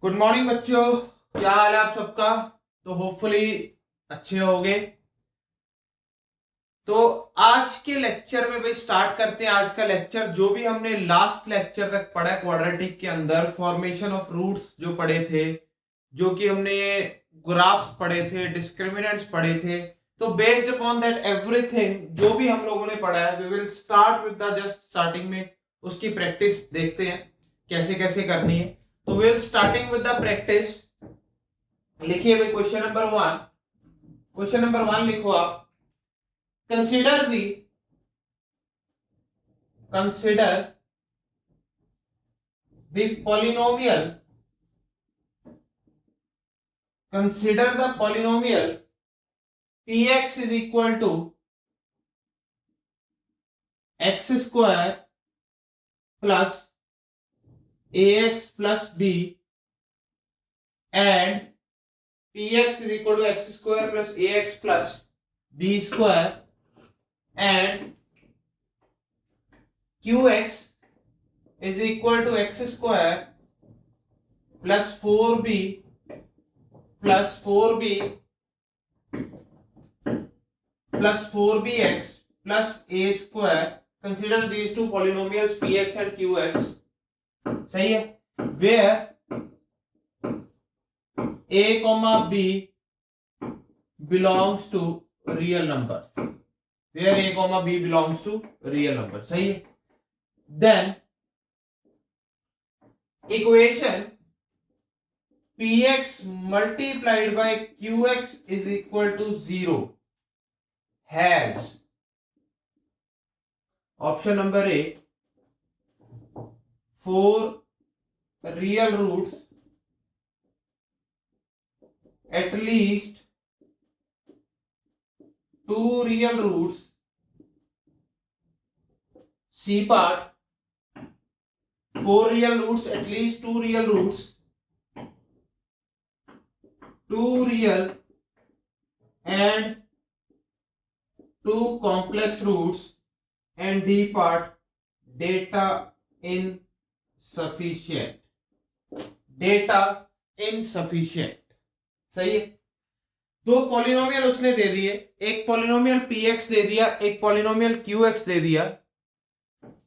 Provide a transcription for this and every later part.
Good morning बच्चों, क्या हाल है आप सबका। तो होपफुली अच्छे होगे। तो आज के लेक्चर में भाई स्टार्ट करते हैं आज का लेक्चर। जो भी हमने लास्ट लेक्चर तक पढ़ा है क्वाड्रेटिक के अंदर, फॉर्मेशन ऑफ रूट्स जो पढ़े थे, जो कि हमने ग्राफ्स पढ़े थे, डिस्क्रिमिनेंट्स पढ़े थे। तो बेस्ड अपॉन दैट एवरीथिंग जो भी हम लोगों ने पढ़ा है, we will start with the just starting में उसकी प्रैक्टिस देखते हैं कैसे कैसे करनी है। तो will starting with the practice. लिखिए भाई क्वेश्चन नंबर 1। क्वेश्चन नंबर 1 लिखो आप। Consider the consider the polynomial consider the polynomial px is equal to x square plus ax plus b and px is equal to x square plus ax plus b square and qx is equal to x square plus 4b plus 4b plus 4bx plus a square. Consider these two polynomials px and qx. सही है। Where a comma b belongs to real numbers. Where a comma b belongs to real numbers. सही है। Then equation px multiplied by qx is equal to 0 has option number A 4 real roots, at least 2 real roots. C part 4 real roots, at least 2 real roots, 2 real and 2 complex roots, and D part data insufficient. Data insufficient. सही है। दो polynomial उसने दे दिए, एक polynomial px दे दिया, एक polynomial qx दे दिया।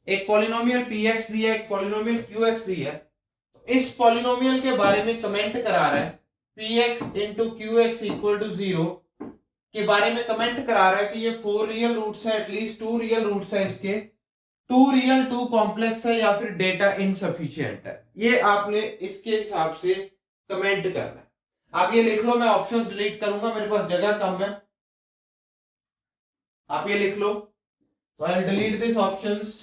एक पॉलिनोमियल px दिया, एक पॉलिनोमियल qx दिया। तो इस पॉलिनोमियल के बारे में कमेंट करा रहा है px into qx equal to 0 के बारे में कमेंट करा रहा है कि ये 4 रियल रूट्स है, एटलीस्ट 2 रियल रूट्स है इसके, 2 रियल 2 कॉम्प्लेक्स है, या फिर डेटा इनसफिशिएंट है। ये आपने इसके हिसाब से कमेंट करना है। आप ये लिख लो, मैं ऑप्शंस डिलीट करूंगा, मेरे पास जगह कम है। आप ये लिख लो, तो आई डिलीट दिस ऑप्शंस।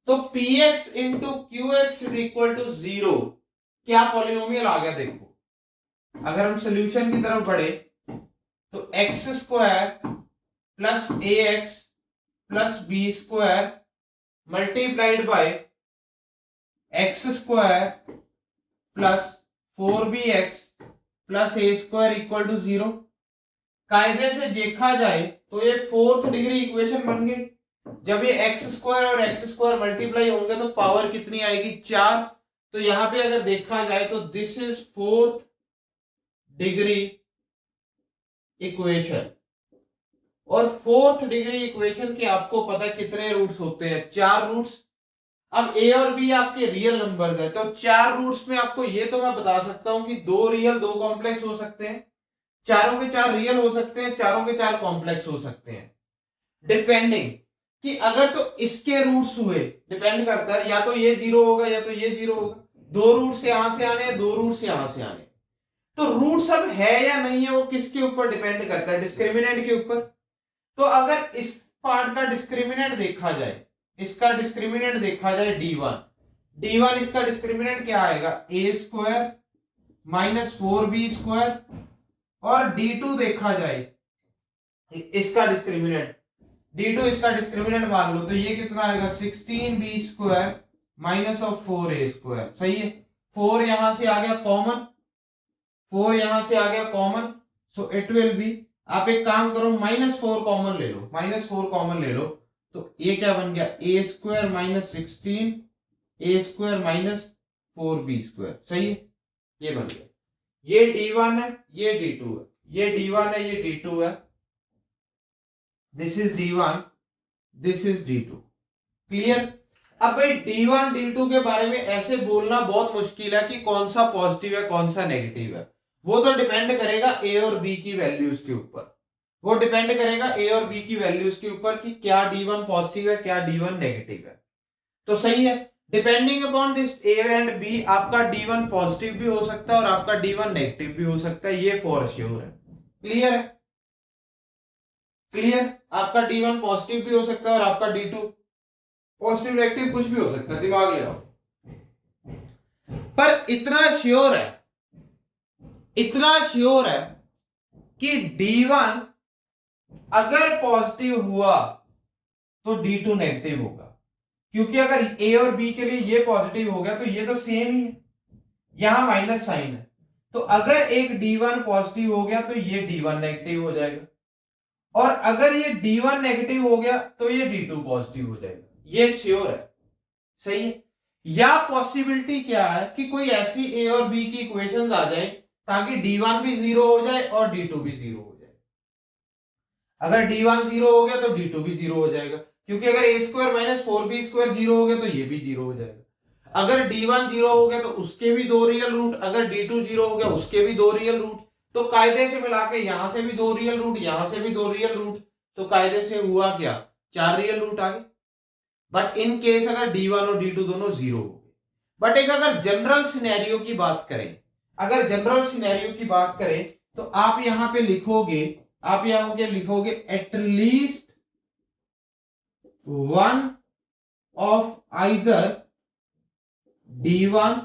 तो px into qx is equal to 0 क्या पॉलिनोमियल आ गया देखो। अगर हम सोल्यूशन की तरफ बढ़े तो x square plus a x plus b square multiplied by x square plus 4bx plus a square equal to 0। कायदे से देखा जाए तो ये 4th डिग्री इक्वेशन बन गई। जब ये एक्स स्क्वायर और एक्स स्क्वायर मल्टीप्लाई होंगे तो पावर कितनी आएगी, 4। तो यहां पे अगर देखा जाए तो this is 4th degree equation. और 4th डिग्री इक्वेशन के आपको पता है कितने रूट्स होते हैं, 4 रूट्स। अब ए और बी आपके रियल नंबर्स है, तो 4 रूट्स में आपको ये तो मैं बता सकता हूं कि 2 रियल 2 कॉम्प्लेक्स हो सकते हैं, चारों के 4 रियल हो सकते हैं, चारों के 4 कॉम्प्लेक्स हो सकते हैं। डिपेंडिंग कि अगर तो इसके रूट्स हुए, डिपेंड करता है, या तो ये 0 होगा या तो ये 0 होगा। 2 रूट्स यहां से आने, 2 रूट्स यहां से आने। तो रूट्स अब है या नहीं है वो किसके ऊपर डिपेंड करता है, डिस्क्रिमिनेंट के ऊपर। तो अगर इस पार्ट का डिस्क्रिमिनेंट देखा जाए, इसका डिस्क्रिमिनेंट देखा जाए d1 इसका डिस्क्रिमिनेंट क्या आएगा, ए स्क्वायर माइनस 4b स्क्वायर। और d2 देखा जाए इसका डिस्क्रिमिनेंट, d2 इसका डिस्क्रिमिनेंट मान लो तो ये कितना आएगा, 16b square minus of 4a square. सही है। 4 यहां से आ गया कॉमन, 4 यहां से आ गया common, so it will B, आप एक काम करो -4 कॉमन ले लो, -4 कॉमन ले लो, तो ये क्या बन गया, a square minus 16 A square minus 4b²। सही है, ये बन गया। ये d1 है, ये d2 है, ये d1 है, ये d2 है, this is d1, this is d2। Clear. अब भाई d1 d2 के बारे में ऐसे बोलना बहुत मुश्किल है कि कौन सा पॉजिटिव है कौन सा नेगेटिव है। वो तो डिपेंड करेगा ए और बी की वैल्यूज के ऊपर। वो डिपेंड करेगा ए और बी की वैल्यूज के ऊपर कि क्या d1 पॉजिटिव है क्या d1 नेगेटिव है। तो सही है, depending upon this a and b आपका d1 पॉजिटिव भी हो सकता है और आपका d1 नेगेटिव भी हो सकता है, ये फॉर श्योर है। क्लियर है, क्लियर। आपका d1 पॉजिटिव भी हो सकता है और आपका d2 पॉजिटिव नेगेटिव कुछ भी हो सकता है, दिमाग लगाओ। पर इतना श्योर है, इतना श्योर है कि d1 अगर पॉजिटिव हुआ तो d2 नेगेटिव होगा, क्योंकि अगर ए और बी के लिए ये पॉजिटिव हो गया तो ये तो सेम ही है, यहां माइनस साइन है। तो अगर एक d1 पॉजिटिव हो गया तो ये d1 नेगेटिव हो जाएगा, और अगर ये d1 नेगेटिव हो गया तो ये d2 पॉजिटिव हो जाएगा, ये श्योर है। सही है। या पॉसिबिलिटी क्या है कि कोई ऐसी ए और बी की इक्वेशंस आ जाए ताकि d1 भी जीरो हो जाए और d2 भी जीरो हो जाए। अगर d1 जीरो हो गया तो d2 भी जीरो हो जाएगा, क्योंकि अगर a² - 4b² जीरो हो गया तो ये भी जीरो हो जाएगा। अगर d1 जीरो हो गया तो उसके भी दो रियल रूट, अगर d2 जीरो हो गया उसके भी दो रियल रूट। तो कायदे से मिला के यहां से भी दो रियल रूट, यहां से भी दो रियल रूट, तो कायदे से हुआ क्या, चार रियल रूट आ गए। बट इन केस अगर d1 और d2 दोनों जीरो हो गए। बट एक अगर जनरल सिनेरियो की बात करें, अगर जनरल सिनेरियो की बात करें तो आप यहां पे लिखोगे, आप यहां पे लिखोगे at least one of either d1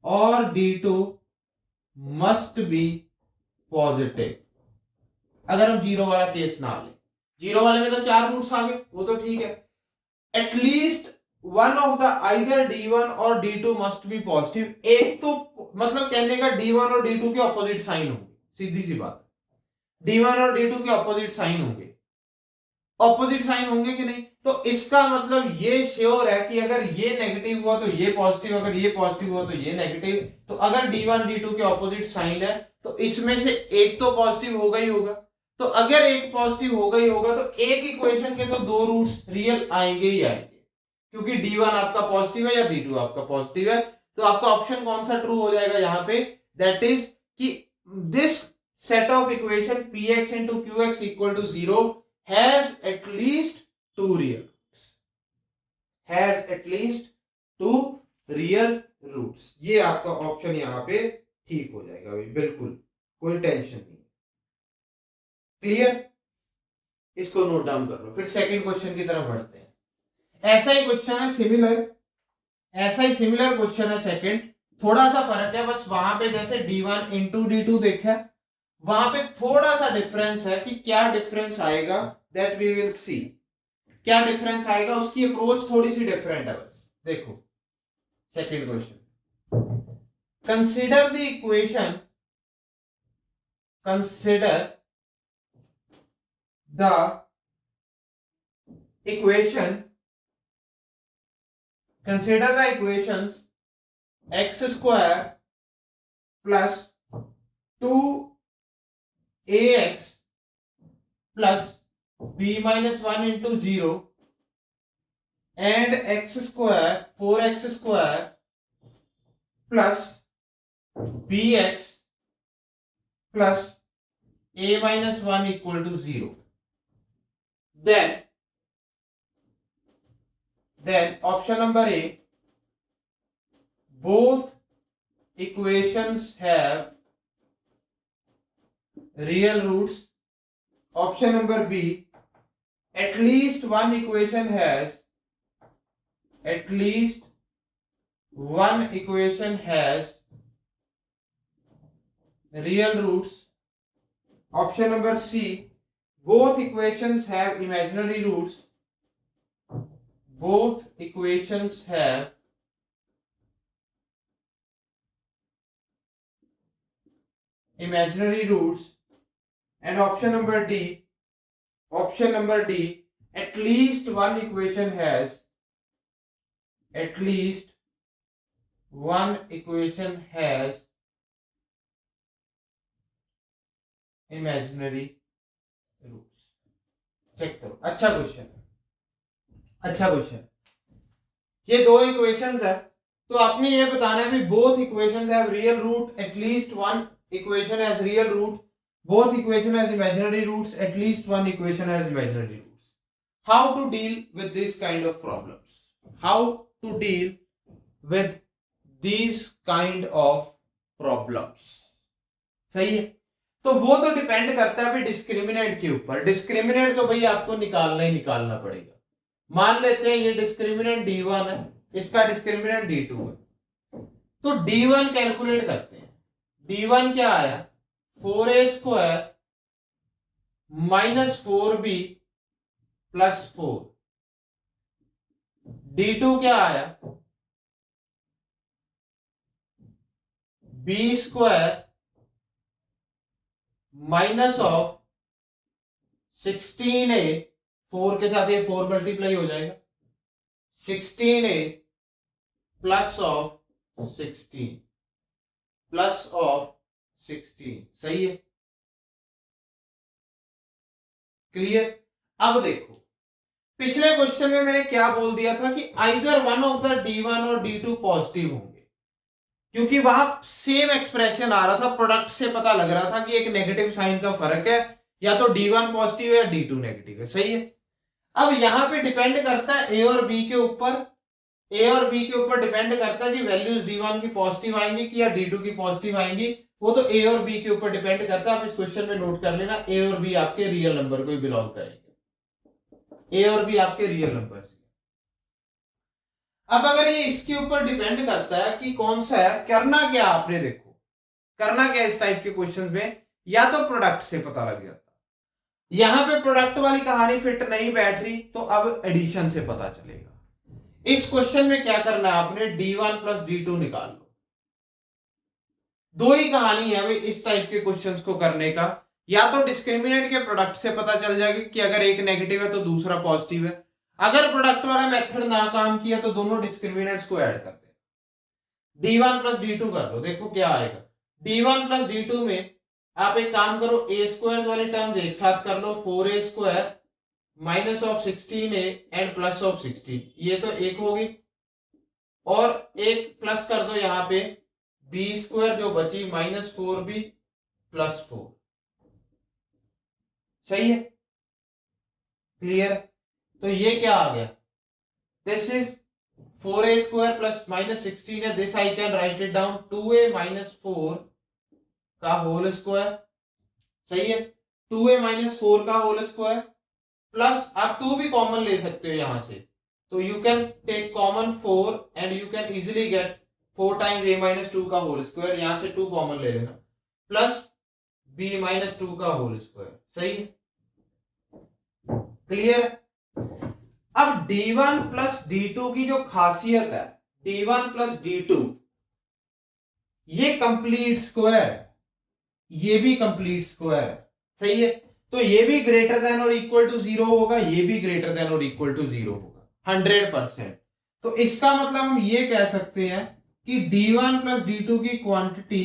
और d2 मस्ट बी पॉजिटिव। अगर हम जीरो वाला केस ना लें, जीरो वाले में तो चार रूट्स आ गए, वो तो ठीक है। At least one of the either d1 और d2 मस्ट बी पॉजिटिव। एक तो मतलब कहने का d1 और d2 के ऑपोजिट साइन होंगे, सीधी सी बात। d1 और d2 के ऑपोजिट साइन होंगे, ऑपोजिट साइन होंगे कि नहीं। तो इसका मतलब ये श्योर है कि अगर ये नेगेटिव हुआ तो ये पॉजिटिव, अगर ये पॉजिटिव हुआ तो ये नेगेटिव। तो अगर d1 d2 के ऑपोजिट साइन है तो इसमें से एक तो पॉजिटिव होगा ही होगा। तो अगर एक पॉजिटिव होगा ही होगा तो एक इक्वेशन के तो दो रूट्स रियल आएंगे ही आएंगे, क्योंकि d1 आपका पॉजिटिव है या d2 आपका पॉजिटिव है। तो आपका ऑप्शन कौन सा ट्रू हो जाएगा यहां पे, दैट इज कि this set of equation px into qx equal to 0 has at least two real roots, has at least two real roots। ये आपका ऑप्शन यहां पे ठीक हो जाएगा भाई, बिल्कुल कोई टेंशन नहीं। क्लियर, इसको नोट डाउन कर लो। फिर सेकंड क्वेश्चन की तरफ बढ़ते हैं। ऐसा ही क्वेश्चन है, सिमिलर, ऐसा ही सिमिलर क्वेश्चन है सेकंड। थोड़ा सा फर्क है बस, वहां पे जैसे d1 into d2 देखा है, वहां पे थोड़ा सा डिफरेंस है कि क्या डिफरेंस आएगा, दैट वी विल सी। क्या डिफरेंस आएगा, उसकी अप्रोच थोड़ी सी डिफरेंट है बस। देखो second question, consider the equation, consider the equation, consider the equations x square plus 2ax plus b minus 1 into 0 and x square 4x square plus bx plus a minus 1 equal to 0. Then option number A, both equations have real roots. Option number B, at least one equation has, at least one equation has real roots. Option number C, both equations have imaginary roots. Both equations have imaginary roots. And option number D, at least one equation has, at least one equation has imaginary roots. Check करो, अच्छा question, अच्छा question. ये दो equations है, तो आपने ये बताना है भी both equations have real root, at least one equation has real root, both equation has imaginary roots, at least one equation has imaginary roots. How to deal with this kind of problems? How to deal with these kind of problems? सही है, तो वो तो depend करता है भी discriminant के ऊपर। डिस्क्रिमिनेंट तो भाई आपको निकालना ही निकालना पड़ेगा। मान लेते हैं ये डिस्क्रिमिनेंट D1 है, इसका डिस्क्रिमिनेंट D2 है, तो D1 कैलकुलेट करते हैं। D1 क्या आया, 4a² minus 4b plus 4। D2 क्या आया, b² माइनस ऑफ 16a, 4 के साथ ये 4 मल्टीप्लाई हो जाएगा, 16a plus of 16 plus of 16। सही है, क्लियर। अब देखो पिछले क्वेश्चन में मैंने क्या बोल दिया था कि either one of the D1 और D2 पॉजिटिव होंगे, क्योंकि वहां सेम एक्सप्रेशन आ रहा था, प्रोडक्ट से पता लग रहा था कि एक नेगेटिव साइन का फर्क है, या तो D1 पॉजिटिव है या D2 नेगेटिव है। सही है, अब यहां पे डिपेंड करता है ए और बी के ऊपर, ए और बी के ऊपर डिपेंड करता है कि वैल्यूज D1 की पॉजिटिव आएंगी कि या D2 की पॉजिटिव आएंगी, वो तो ए और बी के ऊपर डिपेंड करता है। आप इस क्वेश्चन में नोट कर लेना, ए और बी आपके रियल नंबर को ही बिलोंग करेंगे, ए और बी आपके रियल नंबर। अब अगर ये इसके ऊपर डिपेंड करता है कि कौन सा है, करना क्या आपने, देखो करना क्या इस टाइप के क्वेश्चंस में, या तो प्रोडक्ट से पता लग जाता, यहां पे प्रोडक्ट वाली कहानी फिट नहीं बैठ रही, तो अब एडिशन से पता चलेगा। इस क्वेश्चन में क्या करना है आपने, D1 प्लस D2 निकाल लो। दो ही कहानी है भाई इस टाइप के क्वेश्चंस को करने का, या तो डिस्क्रिमिनेंट के प्रोडक्ट से पता चल जाएगा कि अगर एक नेगेटिव है तो दूसरा पॉजिटिव है, अगर प्रोडक्ट वाला मेथड ना काम किया तो दोनों डिस्क्रिमिनेंट्स को ऐड कर दे। D1 प्लस D2 कर लो, देखो क्या आएगा। D1 प्लस D2 में आप एक काम करो, a² वाली टर्म्स एक साथ कर लो, 4a² minus of 16a and plus of 16, ये तो एक होगी, और एक प्लस कर दो यहां पे b² जो बची माइनस 4b प्लस 4। सही है, क्लियर। तो ये क्या आ गया, this is 4a² plus minus 16 है, this I can right it down 2a minus 4 का होल स्क्वायर। सही है, 2a माइनस 4 का होल स्क्वायर प्लस आप 2 भी कॉमन ले सकते हो यहां से, तो you can take common 4 and you can easily get 4 times a minus 2 का होल स्क्वायर, यहां से 2 कॉमन ले लेना, प्लस b माइनस 2 का होल स्क्वायर। सही है, क्लियर। अब D1 प्लस D2 की जो खासियत है, D1 प्लस D2 ये कंप्लीट स्क्वायर, ये भी कंप्लीट स्क्वायर है। सही है, तो ये भी ग्रेटर देन और इक्वल टू 0 होगा, ये भी ग्रेटर देन और इक्वल टू 0 होगा 100%। तो इसका मतलब हम ये कह सकते हैं कि D1 प्लस D2 की क्वांटिटी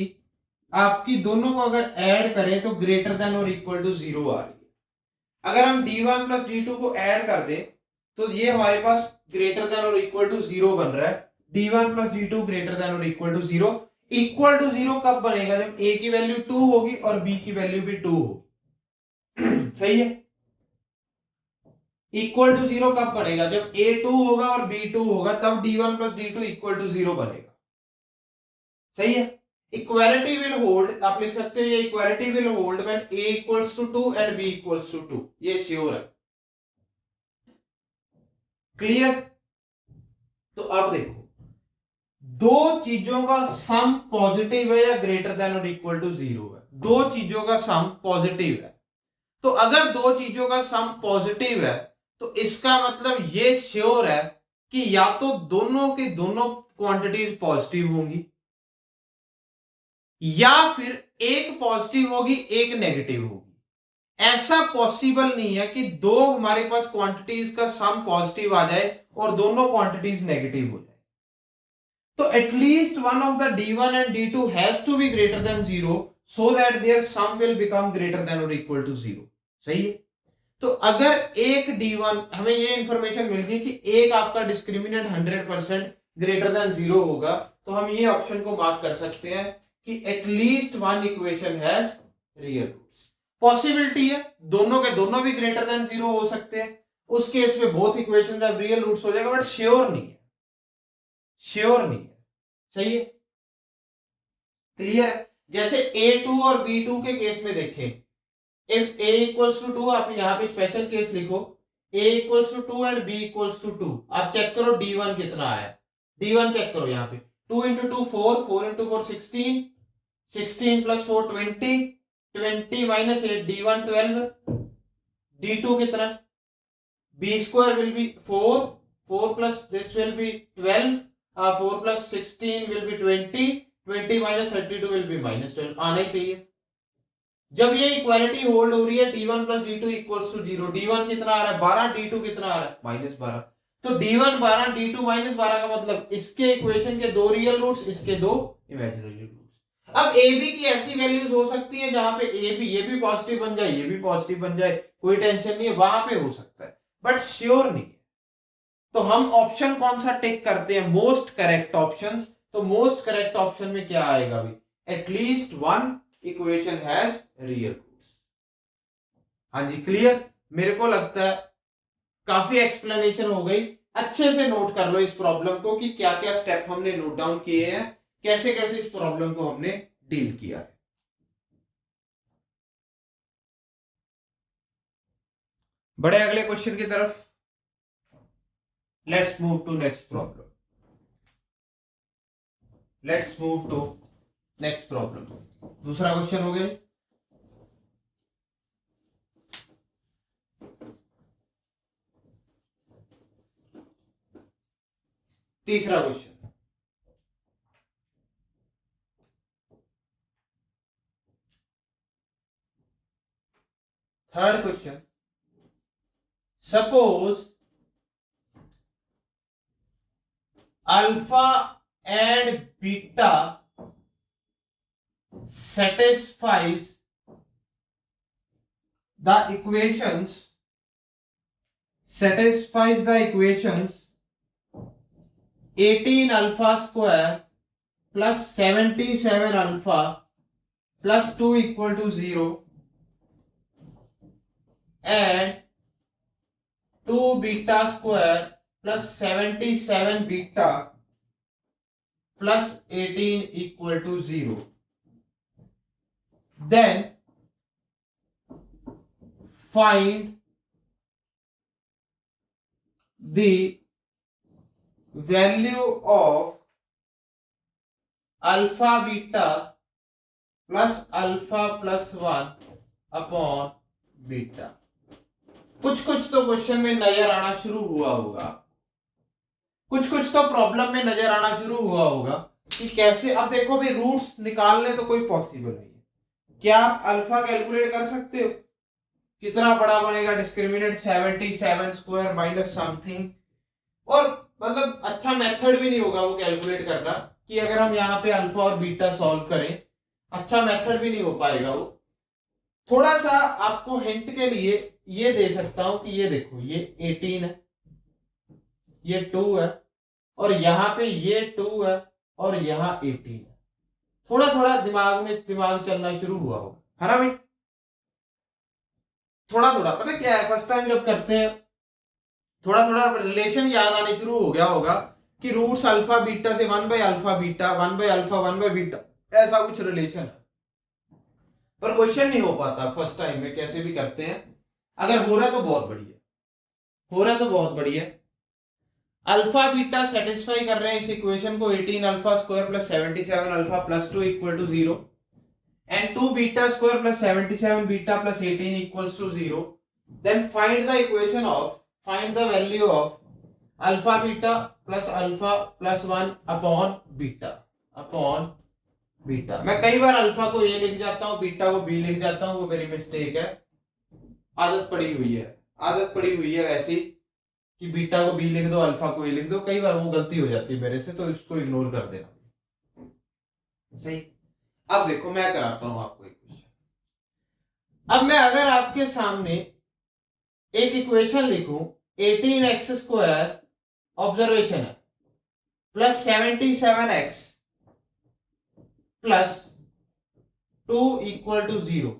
आपकी दोनों को अगर ऐड करें तो ग्रेटर देन और इक्वल टू 0 आ रही है। अगर हम D1 प्लस D2 को ऐड कर दें तो ये हमारे पास ग्रेटर देन और इक्वल टू 0 बन रहा है। D1 plus D2 greater than और इक्वल टू 0। इक्वल टू 0 कब बनेगा, जब a की वैल्यू 2 होगी और b की वैल्यू भी 2 होगी। सही है, इक्वल टू 0 कब बनेगा, जब a 2 होगा और b 2 होगा, तब D1 plus D2 equal to 0 बनेगा। सही है, इक्वालिटी विल होल्ड, आप लिख सकते हो ये equality will hold when a equals to 2 and b equals to 2, ये श्योर है। क्लियर। तो अब देखो दो चीजों का सम पॉजिटिव है या ग्रेटर देन और इक्वल टू 0 है, दो चीजों का सम पॉजिटिव है, तो अगर दो चीजों का सम पॉजिटिव है तो इसका मतलब ये श्योर है कि या तो दोनों की दोनों क्वांटिटीज पॉजिटिव होंगी, या फिर एक पॉजिटिव होगी एक नेगेटिव होगी। ऐसा पॉसिबल नहीं है कि दो हमारे पास क्वांटिटीज का सम पॉजिटिव आ जाए और दोनों क्वांटिटीज नेगेटिव हो जाए। तो at least one of the d1 and d2 has to be greater than 0 so that their sum will become greater than और इक्वल टू 0। सही है। तो अगर एक d1 हमें ये इंफॉर्मेशन मिल गई कि एक आपका डिस्क्रिमिनेंट 100% ग्रेटर देन 0 होगा, तो हम ये ऑप्शन को मार्क कर सकते हैं कि at least one equation has real roots. Possibility है दोनों के दोनों भी ग्रेटर देन 0 हो सकते हैं, उस केस में both equations have real roots हो जाएगा, बट श्योर नहीं है, श्योर नहीं है। सही है, क्लियर। जैसे a2 और b2 के केस में देखें, इफ a इक्वल्स टू 2, आप यहां पे स्पेशल केस लिखो, a equals to 2 and b equals to 2, आप चेक करो d1 कितना आया, d1 चेक करो यहाँ पे 2 into 2 4, 4 into 4 16, 16 plus 4 20, 20 minus 8 d1 12, d2 कितना, b square will be 4, 4 plus this will be 12, 4 plus 16 will be 20, 20 minus 32 will be minus 12, आना ही चाहिए। जब ये इक्वालिटी होल्ड हो रही है d1 plus d2 equals to 0, d1 कितना आ रहा है 12, d2 कितना आ रहा है माइनस 12, तो d1 12 d2 माइनस 12 का मतलब इसके इक्वेशन के दो रियल रूट्स, इसके दो इमेजिनरी रूट्स। अब ए बी की ऐसी वैल्यूज हो सकती है जहां पे ए बी ये भी पॉजिटिव बन जाए, ये भी पॉजिटिव बन जाए, कोई टेंशन नहीं है, वहां पे हो सकता है, बट श्योर नहीं है। तो हम ऑप्शन कौन सा टिक करते हैं, मोस्ट करेक्ट ऑप्शंस। तो मोस्ट करेक्ट ऑप्शन में क्या आएगा भाई, at least one equation has real roots. हाँ जी, क्लियर। मेरे को लगता है काफी एक्सप्लेनेशन हो गई, अच्छे से नोट कर लो इस प्रॉब्लम को कि क्या क्या स्टेप हमने नोट डाउन किए हैं, कैसे कैसे इस प्रॉब्लम को हमने डील किया है। बड़े अगले क्वेश्चन की तरफ, let's move to next problem, let's move to next problem. दूसरा क्वेश्चन हो गया, तीसरा question, third question. Suppose alpha and beta satisfies the equations, satisfies the equations 18 alpha square plus 77 alpha plus 2 equal to 0 and 2 beta square plus 77 beta plus 18 equal to 0, then find the value of alpha beta plus alpha plus 1 upon beta। कुछ कुछ तो question में नजर आना शुरू हुआ होगा, कुछ कुछ तो प्रॉब्लम में नजर आना शुरू हुआ होगा कि कैसे। अब देखो भी रूट्स निकालने तो कोई पॉसिबल नहीं है, क्या आप अल्फा कैलकुलेट कर सकते हो, कितना बड़ा बनेगा डिस्क्रिमिनेंट 77 स्क्वायर माइनस समथिंग, और मतलब अच्छा मेथड भी नहीं होगा वो कैलकुलेट करना कि अगर हम यहाँ पे अल्फा और बीटा सॉल्व करें, अच्छा मेथड भी नहीं हो पाएगा वो। थोड़ा सा आपको हिंट के लिए ये दे सकता हूं कि ये देखो, ये 18 है, ये 2 है, और यहां पे ये 2 है और यहां 18 है। थोड़ा थोड़ा दिमाग चलना शुरू हुआ होगा, है ना भाई, थोड़ा थोड़ा पता क्या है, फर्स्ट टाइम जब करते हैं थोड़ा थोड़ा रिलेशन याद आने शुरू हो गया होगा कि रूट्स अल्फा बीटा से 1 by alpha beta, 1 by alpha 1 by beta, ऐसा कुछ रिलेशन है, पर क्वेश्चन नहीं हो पाता फर्स्ट टाइम में, कैसे भी करते हैं। अगर हो रहा तो बहुत बढ़िया, हो रहा तो बहुत बढ़िया। अल्फा बीटा सेटिस्फाई कर रहे हैं इस इक्वेशन को, 18 alpha square plus 77 alpha plus 2 equal to 0 and 2 beta square plus 77 beta plus 18 equals to 0, then find the equation of, find the value of alpha beta plus alpha plus 1 upon beta, upon beta. मैं कई बार alpha को ए लिख जाता हूं, beta को B लिख जाता हूं, वो मेरी मिस्टेक है, आदत पड़ी हुई है, आदत पड़ी हुई है वैसी कि बीटा को बी लिख दो, अल्फा को ए लिख दो, कई बार वो गलती हो जाती है मेरे से, तो इसको इग्नोर कर देना। सही। अब देखो मैं कराता हूं आपको एक क्वेश्चन। अब मैं अगर आपके सामने एक इक्वेशन लिखूं, 18x² ऑब्जर्वेशन है, plus 77x plus 2 equal to 0,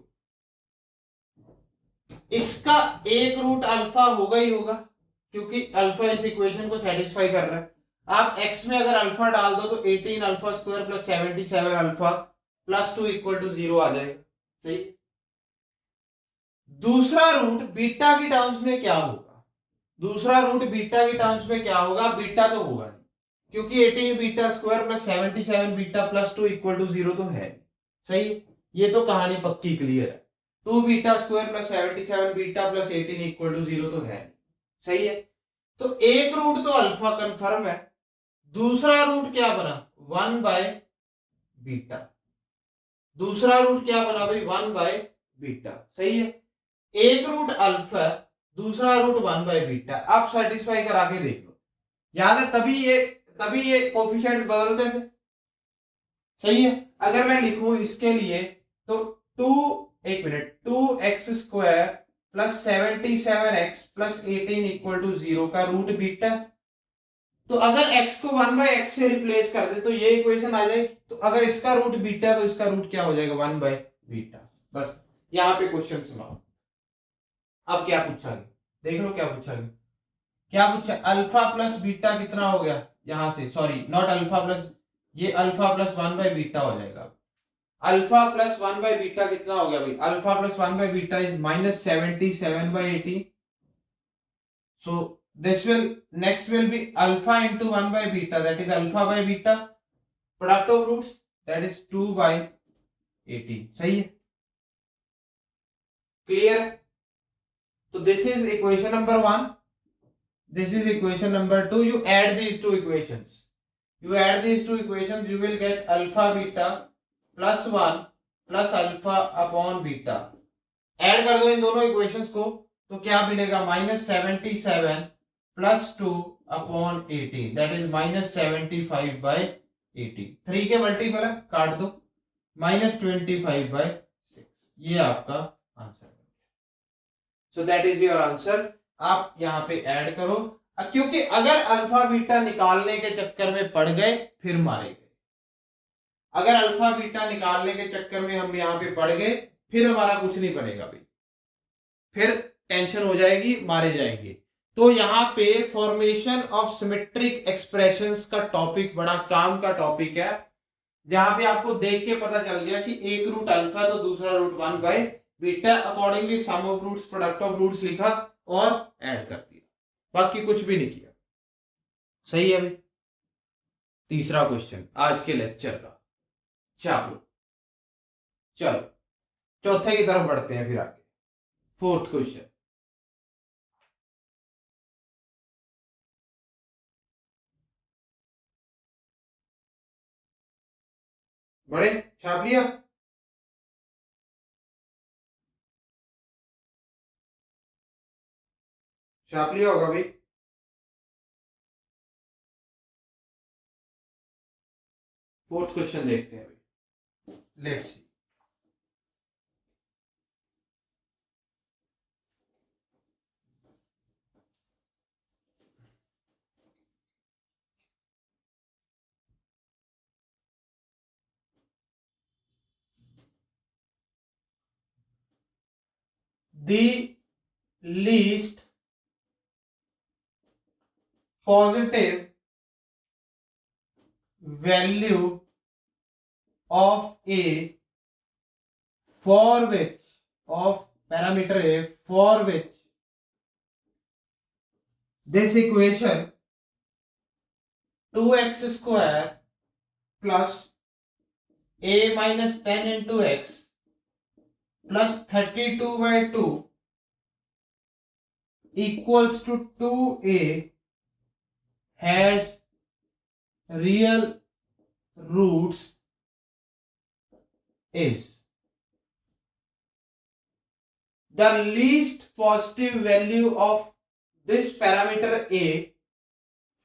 इसका एक रूट अल्फा होगा ही होगा, क्योंकि अल्फा इस इक्वेशन को सेटिस्फाई कर रहा है। आप x में अगर अल्फा डाल दो तो 18 alpha square plus 77 alpha plus 2 equal to 0 आ जाएगा। सही। दूसरा रूट बीटा की टर्म्स में क्या होगा? दूसरा रूट बीटा की टर्म्स में क्या होगा? बीटा तो होगा नहीं, क्योंकि 18 beta square plus 77 beta plus 2 equal to 0 तो है। सही। ये तो कहानी पक्की क्लियर है। 2 beta square plus 77 beta plus 18 equal to 0 तो है। सही है। तो एक रूट तो अल्फा कंफर्म है, दूसरा रूट क्या बना? 1 बाय बीटा। दूसरा रूट क्या बना भाई? 1 बाय बीटा। सही है। एक रूट अल्फा, दूसरा रूट 1 बाय बीटा। आप सेटिस्फाई करा के देख लो। याद है तभी ये कोफिशिएंट्स बदलते थे। सही है। अगर मैं लिखूं इसके लिए तो 2, एक minute, 2x² plus 77x plus 18 equal to 0 का रूट बीटा। तो अगर x को 1 बाय x से रिप्लेस कर दे तो ये इक्वेशन आ जाएगी। तो अगर इसका रूट बीटा तो इसका रूट क्या हो जाएगा? 1 बाय बीटा। बस यहां पे क्वेश्चन समाप्त। अब क्या पूछा गया? देख लो क्या पूछा गया। क्या पूछा? अल्फा प्लस बीटा कितना हो गया यहां से? सॉरी, नॉट अल्फा प्लस, ये अल्फा प्लस 1 बाय बीटा हो जाएगा। अल्फा प्लस 1 बाय बीटा कितना हो गया भाई? Alpha plus 1 by beta is minus 77 by 18। So this will, next will be alpha into 1 by beta, that is alpha by beta, product of roots, that is 2 by 18। सही है। Clear है। तो this is equation number 1, this is equation number 2। you add these two equations, you will get alpha beta plus 1 plus alpha upon beta। Add कर दो इन दोनों equations को तो क्या मिलेगा? -77 plus 2 upon 18, that is -75 by 18। 3 के मल्टीपल है, काट दो, -25 बाय 6। ये आपका आंसर है। So that is your answer. आप यहां पे ऐड करो, क्योंकि अगर अल्फा बीटा निकालने के चक्कर में पड़ गए फिर मारे गए। अगर अल्फा बीटा निकालने के चक्कर में हम यहां पे पड़ गए फिर हमारा कुछ नहीं बनेगा भाई, फिर टेंशन हो जाएगी, मारे जाएंगे। तो यहाँ पे फॉर्मेशन ऑफ सिमेट्रिक एक्सप्रेशंस का टॉपिक बड़ा काम का टॉपिक है, जहां पे आपको देख के पता चल गया कि एक रूट अल्फा तो दूसरा root 1 by beta. Accordingly sum of roots, product of roots लिखा और ऐड कर दिया, बाकी कुछ भी नहीं किया। सही है भाई। तीसरा क्वेश्चन आज के लेक्चर का। चलो चलो चौथे की तरफ बढ़ते हैं फिर आगे। Fourth question. बड़े छाप लिया? छाप लिया होगा भाई। फोर्थ क्वेश्चन देखते हैं भाई। Let's see. The least positive value of a for which, of parameter a for which this equation 2x square plus a minus 10 into x plus 32 by 2 equals to 2a has real roots is the least positive value of this parameter A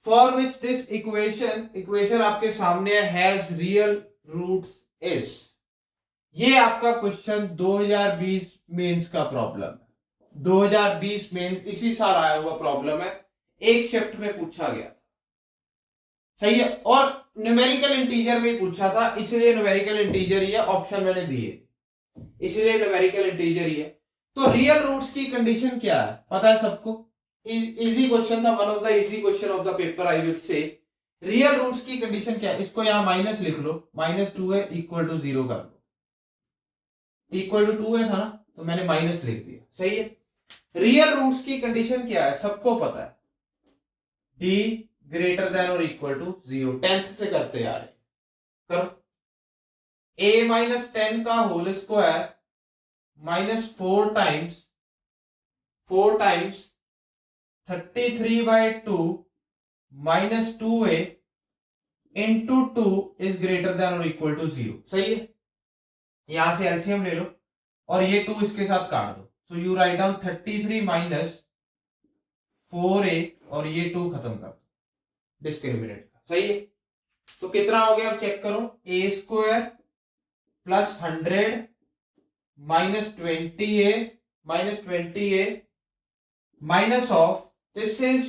for which this equation आपके सामने has real roots is. ये आपका question 2020 mains का problem है। 2020 mains इसी साल आया हुआ प्रॉब्लम है, एक शिफ्ट में पूछा गया, सही है। और न्यूमेरिकल इंटीजर में पूछा था, इसलिए न्यूमेरिकल इंटीजर ही है, ऑप्शन मैंने दिए इसलिए न्यूमेरिकल इंटीजर ही है। तो रियल रूट्स की कंडीशन क्या है पता है सबको? इजी क्वेश्चन था, one of the easy question of the paper I would say. Real roots की कंडीशन क्या है? इसको यहां माइनस लिख लो, -2 है इक्वल टू 0 कर लो, इक्वल टू 2 है था ना, तो मैंने माइनस लिख दिया, सही है। रियल रूट्स की कंडीशन क्या है सबको पता है, डी ग्रेटर देन और इक्वल टू 0। 10th से करते आ रहे, करो। a-10 का whole square -4 times 33/2 -2a into 2 is greater than और इक्वल टू 0, सही है। यहां से एलसीएम ले लो और ये 2 इसके साथ काट दो, so you write down 33 minus 4a और ये 2 खत्म कर दो डिस्क्रिमिनेंट का, सही है। तो कितना हो गया, अब चेक करो, a square plus 100 -20a minus of this is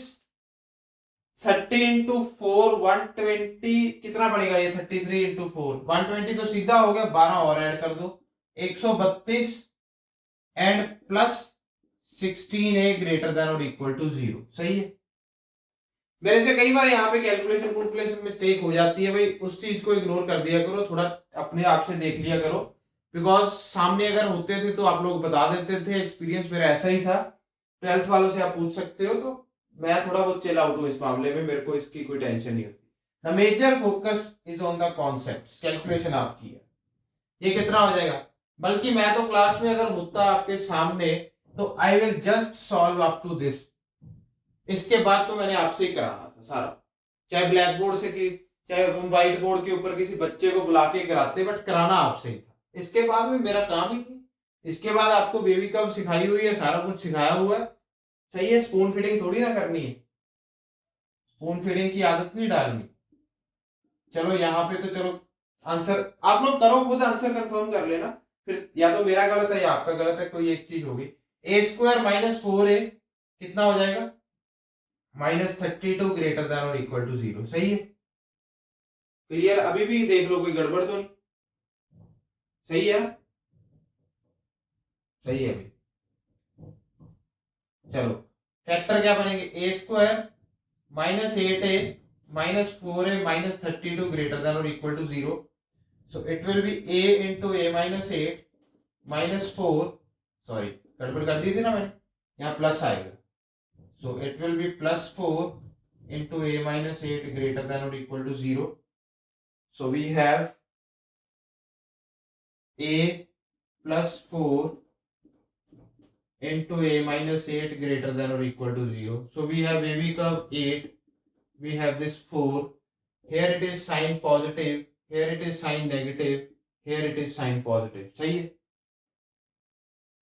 30 into 4 120, कितना पड़ेगा ये 33 इंटू 4 120, तो सीधा हो गया, 12 और ऐड कर दो 132 and plus 16a greater than और इक्वल टू 0, सही है। मेरे से कई बार यहाँ पे कैलकुलेशन मिस्टेक हो जाती है भाई, उस चीज को इग्नोर कर दिया करो, थोड़ा अपने आप से देख लिया करो, बिकॉज सामने अगर होते थे तो आप लोग बता देते थे, एक्सपीरियंस मेरा ऐसा ही था। 12th वालों से आप पूछ सकते हो, तो मैं थोड़ा बहुत चिल आउट हूँ इस मामले में, मेरे को इसकी कोई टेंशन नहीं होती। The major focus is on the concept, calculation आपकी है। ये कितना हो जाएगा, बल्कि मैं तो क्लास में अगर होता आपके सामने तो I will just solve up to this, इसके बाद तो मैंने आपसे ही कराना था सारा, चाहे ब्लैक बोर्ड से कि चाहे हम व्हाइट बोर्ड के ऊपर किसी बच्चे को बुला के कराते, बट कराना आपसे ही था। इसके बाद में मेरा काम ही नहीं, इसके बाद आपको बेबी कब सिखाई हुई है, सारा कुछ सिखाया हुआ है, सही है। स्पून फीडिंग थोड़ी ना करनी है, स्पून फीडिंग की आदत नहीं डालनी। चलो यहाँ पे तो चलो आंसर आप लोग करो, खुद आंसर कंफर्म कर लेना, फिर या तो मेरा गलत है या आपका गलत है, कोई एक चीज होगी। ए स्क्वायर -4a कितना हो जाएगा, -32 ग्रेटर देन और इक्वल टू 0, सही है। क्लियर, अभी भी देख लो कोई गड़बड़ तो नहीं, सही है, सही है अभी। चलो फैक्टर क्या बनेंगे, a square -8a -4a -32 greater than और equal to 0, so it will be a into a -8 -4, sorry गड़बड़ कर दी थी ना मैंने, यहाँ प्लस आएगा, so it will be +4 into a -8 greater than और equal to 0, so we have a +4 into a -8 greater than or equal to 0. So we have AB curve 8, we have this 4, here it is sign positive, here it is sign negative, here it is sign positive, सही है।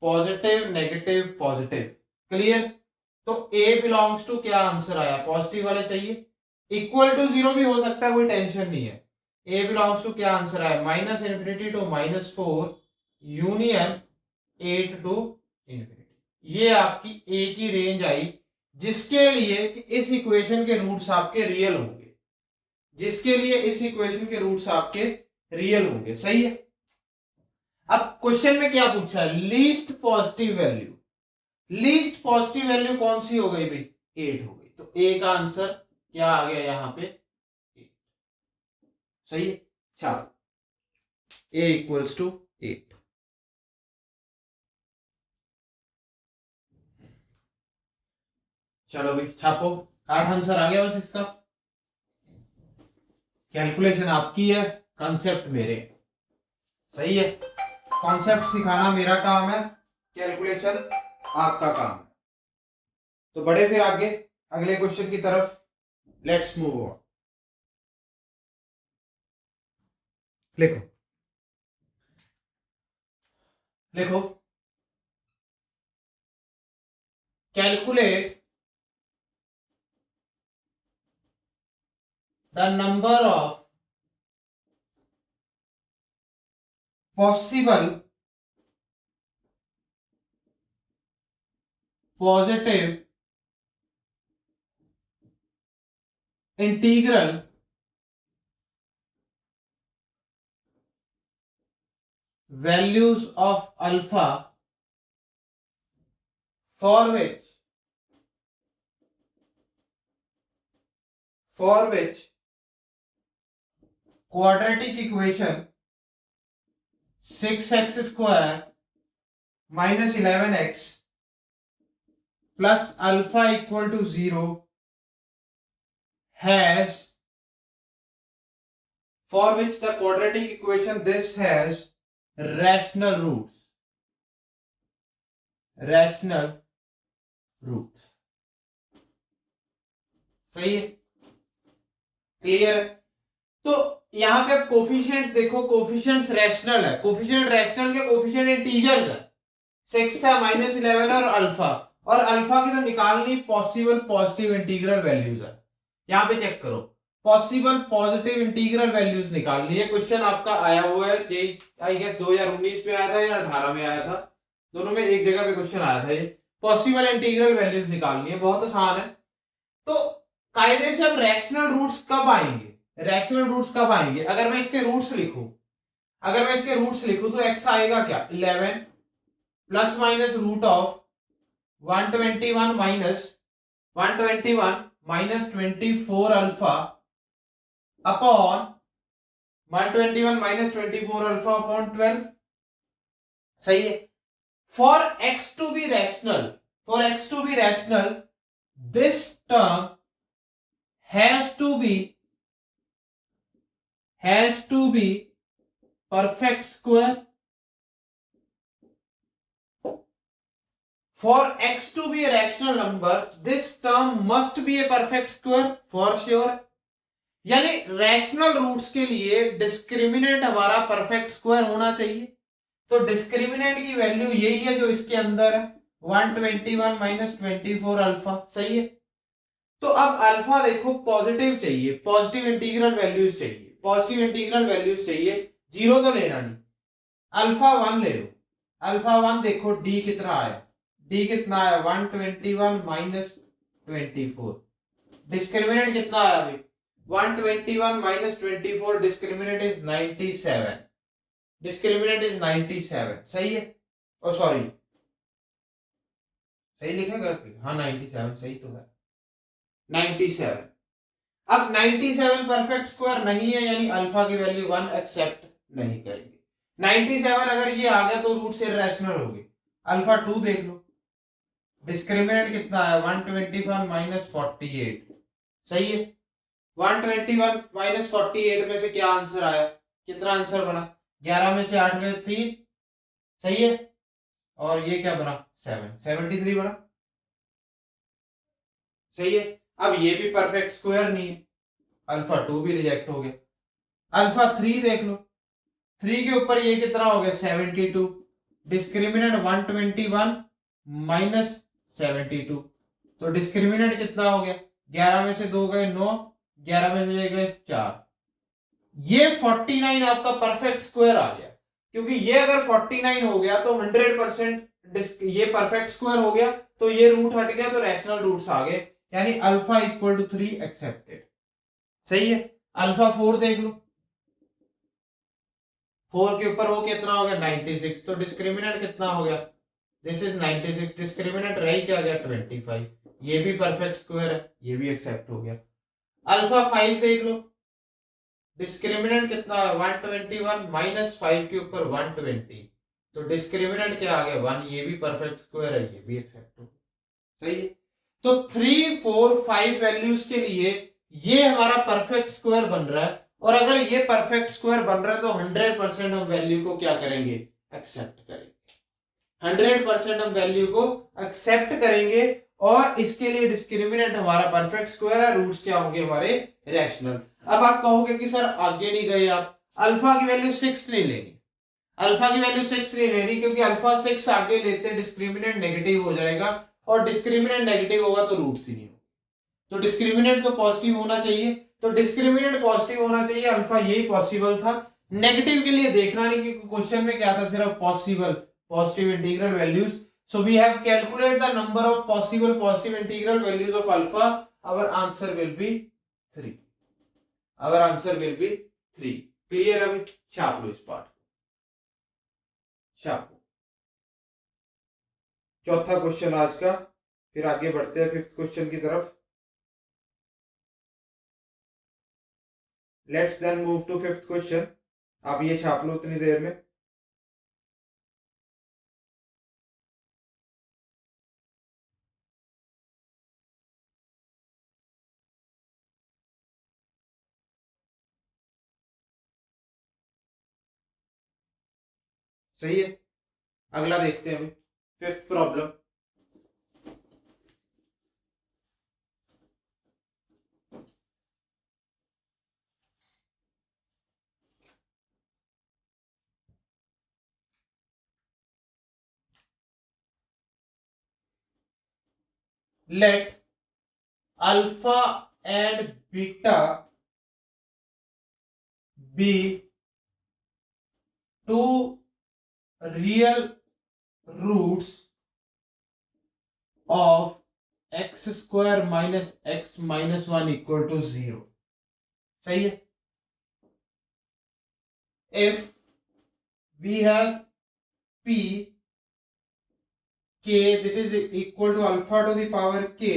Positive negative positive, clear. तो A belongs to क्या answer आया, positive वाले चाहिए, equal to 0 भी हो सकता है, कोई टेंशन नहीं है। A बिलोंग्स टू क्या आंसर आया, -∞ to -4 यूनियन 8 to ∞, ये आपकी ए की रेंज आई, जिसके लिए इस इक्वेशन के रूट्स आपके रियल होंगे, जिसके लिए इस इक्वेशन के रूट्स आपके रियल होंगे, सही है। अब क्वेश्चन में क्या पूछा है, least positive value, least positive value कौन सी हो गई भाई, 8 हो गई, तो ए का आंसर क्या आ गया यहां पे 8, सही है। चलो ए इक्वल्स टू 8, चलो भाई छापो, 8 आंसर आ गया बस इसका। कैलकुलेशन आपकी है, कॉन्सेप्ट मेरे, सही है। कॉन्सेप्ट सिखाना मेरा काम है, कैलकुलेशन आपका काम है। तो बढ़े फिर आगे अगले क्वेश्चन की तरफ, लेट्स मूव ऑन। लिखो लिखो, calculate the number of possible positive integral values of alpha for which quadratic equation 6x square minus 11x plus alpha equal to 0 has, for which the quadratic equation this has rational roots. सही है, clear है। तो यहां पे आप coefficients देखो, coefficients rational है, coefficient rational के कोफिशिएंट इंटीजर्स है, 6 है, -11 और अल्फा, और अल्फा की तो निकालनी पॉसिबल पॉजिटिव इंटीग्रल वैल्यूज है। यहां पे चेक करो, पॉसिबल पॉजिटिव इंटीग्रल वैल्यूज निकालनी है। क्वेश्चन आपका आया हुआ है कि आई गेस 2019 में आया था या 18 में आया था, दोनों में एक जगह पे क्वेश्चन आया था। ये पॉसिबल इंटीग्रल वैल्यूज निकालनी है, बहुत आसान है। तो कायदे से अब रैशनल रूट्स कब आएंगे, अगर मैं इसके रूट्स लिखूं, तो x आएगा क्या, 11 plus minus root of 121 minus 24 alpha upon 121 minus 24 alpha upon 12। सही है। For x to be rational this term has to be perfect square. For x to be a rational number, this term must be a perfect square for sure. यानी rational roots के लिए discriminant हमारा perfect square होना चाहिए। तो discriminant की value यही है जो इसके अंदर है, 121 माइनस 24 अल्फा। सही है। तो अब अल्फा देखो पॉजिटिव चाहिए, पॉजिटिव इंटीग्रल वैल्यूज चाहिए, जीरो तो लेना नहीं, अल्फा 1 ले लो। अल्फा 1 देखो डी कितना आया, 121 माइनस 24। डिस्क्रिमिनेंट कितना आया अभी, 121 माइनस 24, डिस्क्रिमिनेंट इज 97। सही है। ओ सॉरी, सही लिखा गलत, हाँ 97 सही तो है, 97। अब 97 परफेक्ट स्क्वायर नहीं है, यानी अल्फा की वैल्यू 1 एक्सेप्ट नहीं करेंगे। 97 अगर ये आ गया तो रूट से इररेशनल हो गए। अल्फा 2 देख लो, डिस्क्रिमिनेंट कितना है, 121 माइनस 48। सही है। 121 माइनस 48 में से क्या आंसर आया, कितना आंसर बना, 11 में से 8 गए 3। सही है। और ये क्या बना, 73 बना। सही है। अब ये भी परफेक्ट स्क्वायर नहीं है, अल्फा 2 भी रिजेक्ट हो गया। अल्फा 3 देख लो, 3 के ऊपर ये कितना हो गया, 72। डिस्क्रिमिनेंट 121 माइनस 72, तो डिस्क्रिमिनेंट कितना हो गया, 11 में से 2 गए 9, 11 में से गए 4। ये 49 आपका परफेक्ट स्क्वायर आ गया, क्योंकि ये अगर 49 हो गया तो 100% ये परफेक्ट स्क्वायर हो गया, तो ये रूट हट गया, तो रैशनल रूट्स आ गए, यानी अल्फा इक्वल टू 3 एक्सेप्टेड। सही है। अल्फा 4 देख लो, 4 के ऊपर वो कितना हो गया, 96, तो डिस्क्रिमिनेंट कितना हो गया, दिस इज 96, डिस्क्रिमिनेंट रह क्या गया, 25। ये भी परफेक्ट स्क्वायर है, ये भी एक्सेप्ट हो गया। अल्फा 5 देख लो, डिस्क्रिमिनेंट कितना है, 121 माइनस 5 के ऊपर 120, तो डिस्क्रिमिनेंट क्या आ गया, 1, ये भी परफेक्ट स्क्वायर है, ये भी एक्सेप्ट हो गया। सही है। तो 3, 4, 5 वैल्यूज के लिए ये हमारा परफेक्ट स्क्वायर बन रहा है, और अगर ये परफेक्ट स्क्वायर बन रहा है तो 100% हम वैल्यू को क्या करेंगे, एक्सेप्ट करेंगे। 100% हम वैल्यू को एक्सेप्ट करेंगे, और इसके लिए डिस्क्रिमिनेंट हमारा परफेक्ट स्क्वायर है, रूट्स क्या होंगे हमारे, रैशनल। अब आप कहोगे कि सर आगे नहीं गए आप, अल्फा की वैल्यू 6 नहीं लेंगे, क्योंकि अल्फा 6 आगे लेते डिस्क्रिमिनेंट नेगेटिव हो जाएगा, और डिस्क्रिमिनेंट नेगेटिव होगा तो रूट्स ही नहीं होगा। तो डिस्क्रिमिनेंट तो पॉजिटिव होना चाहिए, तो डिस्क्रिमिनेंट पॉजिटिव होना चाहिए अल्फा, यही पॉसिबल था। नेगेटिव के लिए देखना नहीं कि क्वेश्चन में क्या था, सिर्फ possible positive integral values. So we have calculate the number of possible positive integral values of alpha. Our answer will be 3। Our answer will be 3। Clear? अभी छाप लो इस पार्ट, छाप लो। चौथा क्वेश्चन आज का, फिर आगे बढ़ते हैं फिफ्थ क्वेश्चन की तरफ। Let's then move to fifth question. आप ये छाप लो उतनी देर में। सही है, अगला देखते हैं अभी fifth problem. Let alpha and beta be two real roots of x square minus x minus 1 equal to 0. सही है? If we have p k that is equal to alpha to the power k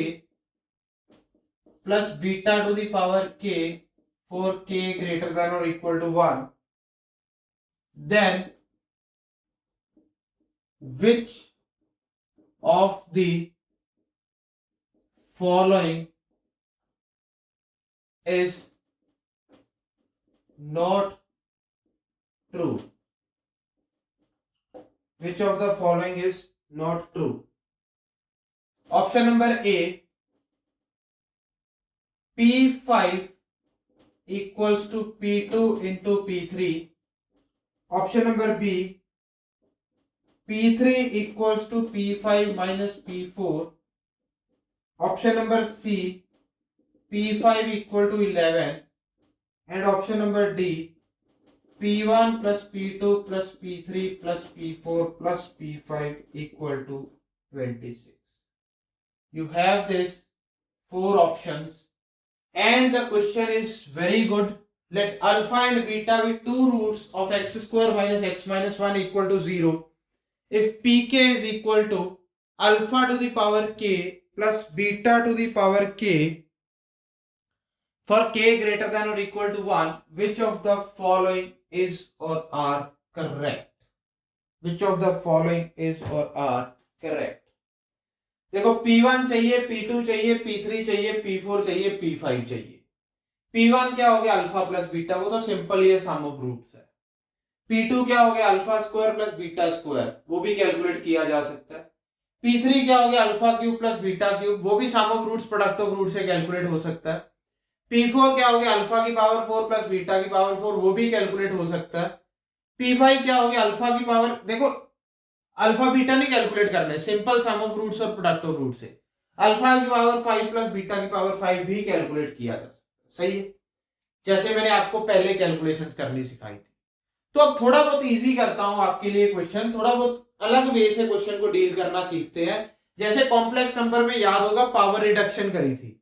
plus beta to the power k for k greater than or equal to 1, then which of the following is not true? Which of the following is not true? Option number A, P5 equals to P2 into P3. Option number B, P3 equals to P5 minus P4. Option number C, P5 equal to 11. And option number D, P1 plus P2 plus P3 plus P4 plus P5 equal to 26. You have this 4 options and the question is very good. Let alpha and beta be two roots of x square minus x minus 1 equal to 0. If pk is equal to alpha to the power k plus beta to the power k for k greater than or equal to 1, which of the following is or are correct? Which of the following is or are correct? देखो P1 चाहिए, P2 चाहिए, P3 चाहिए, P4 चाहिए, P5 चाहिए। P1 क्या हो गया? Alpha plus beta, वो तो सिंपल ही है, सम ऑफ रूट्स है। P2 क्या हो गया? Alpha square plus beta square, वो भी कैलकुलेट किया जा सकता है। P3 क्या हो गया? Alpha cube plus beta cube, वो भी sum of roots product of root से कैलकुलेट हो सकता है। P4 क्या हो गया? अल्फा की पावर 4 प्लस बीटा की पावर 4, वो भी कैलकुलेट हो सकता है। P5 क्या हो गया? अल्फा की पावर, देखो अल्फा बीटा नहीं कैलकुलेट करना है, सिंपल सम ऑफ रूट्स और प्रोडक्ट ऑफ रूट से अल्फा की पावर 5 प्लस बीटा की पावर 5 भी कैलकुलेट किया जा सकता है। सही है, जैसे मैंने आपको पहले कैलकुलेशंस करनी सिखाई थी। तो अब थोड़ा बहुत इजी करता हूं आपके लिए क्वेश्चन, थोड़ा बहुत अलग वे से क्वेश्चन को डील करना सीखते हैं। जैसे कॉम्प्लेक्स नंबर में याद होगा पावर रिडक्शन करी थी,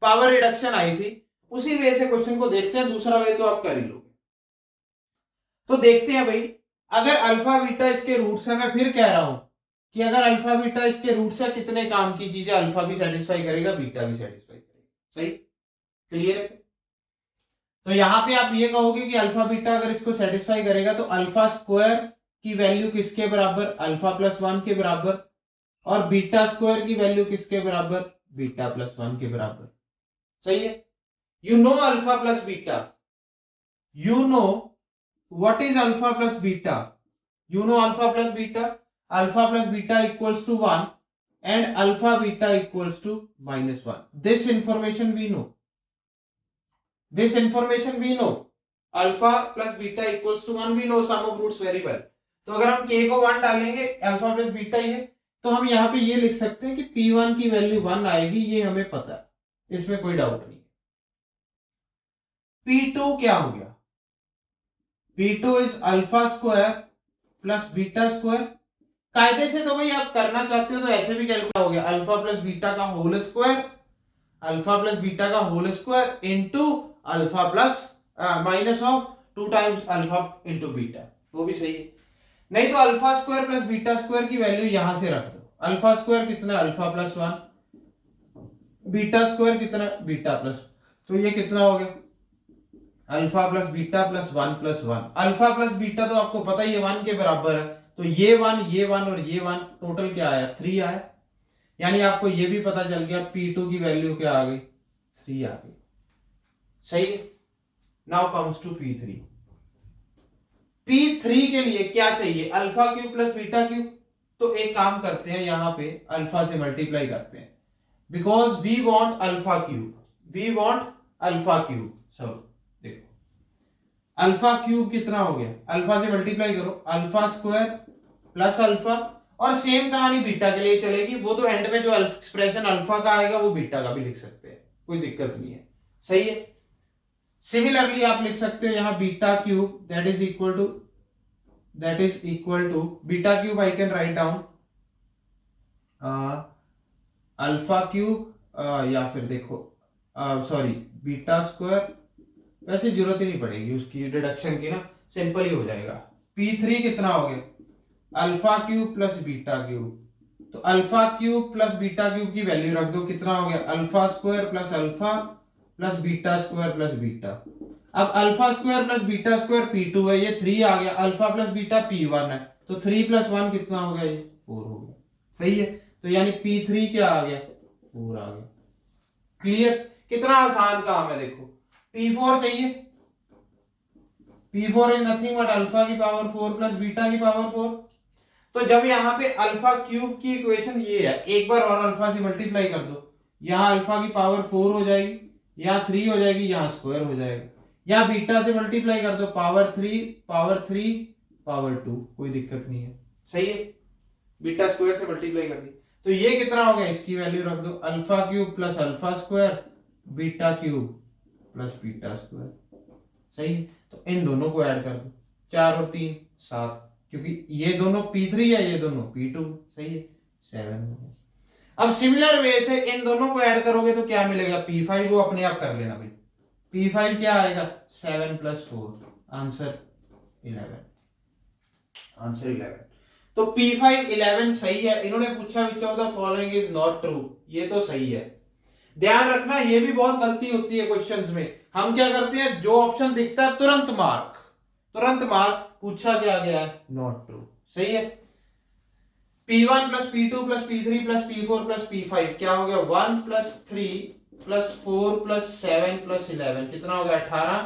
पावर रिडक्शन आई थी, उसी वे से क्वेश्चन को देखते हैं। दूसरा वे तो आप कर ही लोगे। तो देखते हैं भाई, अगर अल्फा बीटा इसके रूट्स है, मैं फिर कह रहा हूं कि अगर अल्फा बीटा इसके रूट्स है, कितने काम की चीजें अल्फा भी सेटिस्फाई करेगा, बीटा भी सेटिस्फाई करेगा। सही, क्लियर है? तो यहां पे आप ये कहोगे कि अल्फा बीटा अगर इसको सेटिस्फाई करेगा तो अल्फा स्क्वायर की वैल्यू किसके बराबर? अल्फा प्लस 1 के बराबर। और बीटा स्क्वायर की वैल्यू किसके बराबर? बीटा प्लस 1 के बराबर। सही है? You know alpha plus beta, you know what is alpha plus beta? You know alpha plus beta, alpha plus beta equals to 1 and alpha beta equals to minus 1. This information we know, this information we know, alpha plus beta equals to 1 we know sum of roots very well. तो अगर हम k को 1 डालेंगे, alpha plus beta ही है, तो हम यहाँ पे ये लिख सकते हैं कि p1 की वैल्यू 1 आएगी, ये हमें पता है, इसमें कोई डाउट नहीं। P2 क्या हो गया, P2 is alpha square plus beta square. कायदे से तो भाई आप करना चाहते हो तो ऐसे भी कैलकुलेट हो गया, अल्फा प्लस बीटा का whole square, alpha plus beta का whole square into alpha plus minus of 2 times alpha into beta, वो भी सही है। नहीं तो alpha square plus beta square की वैल्यू यहां से रख दो, अल्फा स्क्वायर कितना, अल्फा प्लस 1, बीटा स्क्वायर कितना, बीटा प्लस, तो ये कितना हो गया, alpha plus beta plus 1 plus 1, alpha plus beta तो आपको पता ही है 1 के बराबर है, तो ये 1 ये 1 और ये 1 टोटल क्या आया, 3 आया। यानी आपको ये भी पता चल गया P2 की वैल्यू क्या आ गई, 3 आ गई। सही है। Now comes to P3। P3 के लिए क्या चाहिए, alpha cube plus beta cube. तो एक काम करते हैं, यहां पे अल्फा से मल्टीप्लाई करते हैं, because we want alpha cube, we want alpha cube. सब देखो अल्फा क्यूब कितना हो गया, अल्फा से मल्टीप्लाई करो, अल्फा स्क्वायर प्लस अल्फा, और सेम कहानी बीटा के लिए चलेगी, वो तो एंड में जो एक्सप्रेशन अल्फा का आएगा वो बीटा का भी लिख सकते हैं, कोई दिक्कत नहीं है। सही है। सिमिलरली आप लिख सकते हो यहाँ beta cube that is equal to beta cube, I can write down alpha cube या फिर देखो सॉरी बीटा स्क्वायर, वैसे जरूरत ही नहीं पड़ेगी उसकी रिडक्शन की ना, सिंपल ही हो जाएगा। P3 कितना हो गया, alpha cube plus beta cube, तो alpha cube plus beta cube की वैल्यू रख दो, कितना हो गया, alpha square plus alpha plus beta square plus beta. अब alpha square plus beta square P2 है, ये 3 आ गया, अल्फा प्लस बीटा P1 है, तो 3 प्लस 1 कितना हो गया, ये 4 हो गया। सही है। तो यानी P3 क्या आ गया, 4 आ गया। क्लियर, कितना आसान काम है। देखो P4 चाहिए, P4 is nothing but alpha की पावर 4 प्लस बीटा की पावर 4। तो जब यहाँ पे अल्फा क्यूब की इक्वेशन ये है, एक बार और अल्फा से मल्टीप्लाई कर दो, यहाँ अल्फा की पावर 4 हो जाएगी, यहाँ 3 हो जाएगी, यहाँ स्क्वायर हो जाएगा, यहाँ बीटा से मल्टीप्लाई कर दो, पावर 3 पावर 3 पावर 2, कोई दिक्कत नहीं है। सही है। बीटा स्क्वायर से मल्टीप्लाई कर दी, तो ये कितना हो गया, इसकी वैल्यू रख दो, alpha cube plus alpha square beta cube plus beta square. सही है। तो इन दोनों को ऐड कर दो, 4 और 3 7, क्योंकि ये दोनों P3 है, ये दोनों P2। सही है, 7 हो गया। अब सिमिलर वे से इन दोनों को ऐड करोगे तो क्या मिलेगा, P5, वो अपने आप कर लेना भाई। P5 क्या आएगा, 7 प्लस 4, आंसर 11, आंसर 11। तो P5 11 सही है। इन्होंने पूछा which of the following is not true, ये तो सही है। ध्यान रखना, ये भी बहुत गलती होती है क्वेश्चंस में, हम क्या करते हैं, जो ऑप्शन दिखता है तुरंत मार्क, तुरंत मार्क, पूछा क्या गया है, नॉट ट्रू। सही है। P1 plus P2 plus P3 plus P4 plus P5 क्या हो गया, 1 प्लस 3 प्लस 4 प्लस 7 प्लस 11, कितना हो गया, 18,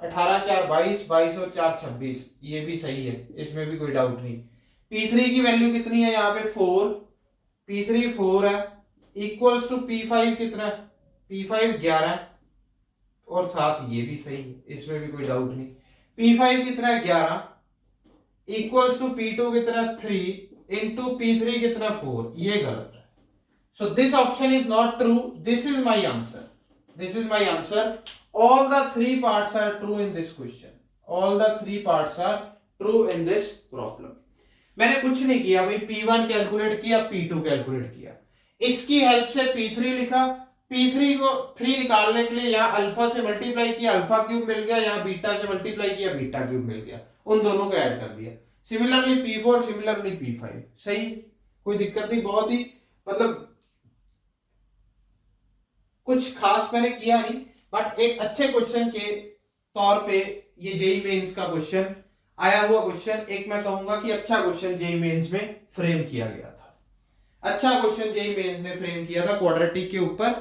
18 4 22, 22 और 4 26, ये भी सही है, इसमें भी कोई डाउट नहीं। P3 की वैल्यू कितनी है, यहाँ पे 4, P3 4 है, इक्वल्स टू P5 कितना, P5 11 और 7, ये भी सही है, इसमें भी कोई डाउट नहीं। P5 कितना है, 11, इक्वल्स टू P2 कितना, 3 इंटू P3 कितना, 4, ये गलत है। So this option is not true, this is my answer, this is my answer. All the 3 parts are true in this question, all the 3 parts are true in this problem. मैंने कुछ नहीं किया भाई, P1 calculate किया, P2 calculate किया, इसकी help से P3 लिखा, P3 को 3 निकालने के लिए यहाँ अल्फा से मल्टीप्लाई किया, अल्फा क्यूब मिल गया, यहाँ बीटा से मल्टीप्लाई किया, बीटा क्यूब मिल गया, उन दोनों को ऐड कर दिया। सिमिलरली P4, सिमिलरली P5, सही, कोई दिक्कत नहीं, बहुत ही मतलब कुछ खास मैंने किया नहीं, बट एक अच्छे क्वेश्चन के तौर पे ये जेई मेंस का क्वेश्चन आया हुआ क्वेश्चन, एक मैं कहूंगा कि अच्छा क्वेश्चन जेई मेंस में फ्रेम किया गया था, अच्छा क्वेश्चन जेई मेंस ने फ्रेम किया था, क्वाड्रेटिक के ऊपर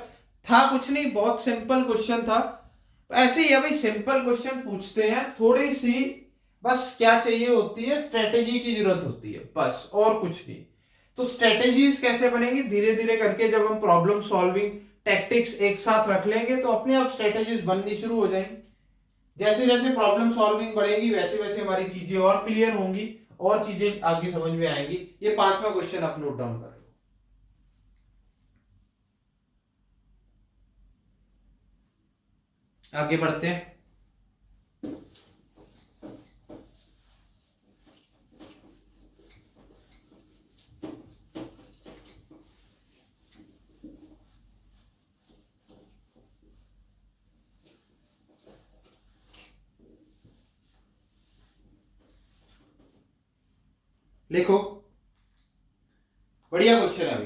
था, कुछ नहीं, बहुत सिंपल क्वेश्चन था। ऐसे ही अभी सिंपल क्वेश्चन पूछते हैं, थोड़ी सी बस क्या चाहिए होती है, स्ट्रेटेजी की जरूरत होती है, बस और कुछ नहीं। तो स्ट्रेटेजीज कैसे बनेंगी, धीरे धीरे करके जब हम प्रॉब्लम सॉल्विंग टैक्टिक्स एक साथ रख लेंगे तो अपने आप स्ट्रेटेजीज बननी शुरू हो जाएंगी। जैसे जैसे प्रॉब्लम सॉल्विंग बढ़ेगी वैसे वैसे हमारी चीजें और क्लियर होंगी और चीजें आगे समझ में आएंगी। ये 5वां क्वेश्चन आप नोट डाउन कर लो। आगे बढ़ते हैं। लिखो, बढ़िया क्वेश्चन है अभी।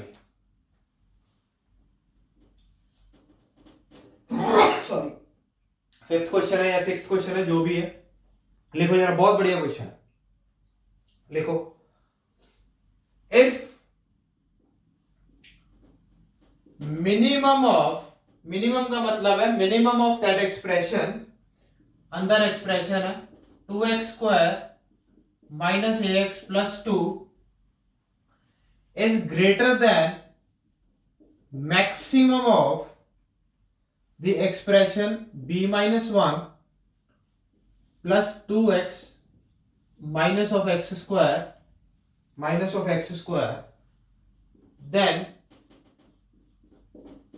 सॉरी, फिफ्थ क्वेश्चन है या सिक्स्थ क्वेश्चन है, जो भी है, लिखो जरा, बहुत बढ़िया क्वेश्चन है, लिखो। इफ मिनिमम का मतलब है मिनिमम ऑफ दैट एक्सप्रेशन, अंदर एक्सप्रेशन है 2x² minus ax plus 2 is greater than maximum of the expression b minus 1 plus 2x minus of x square, then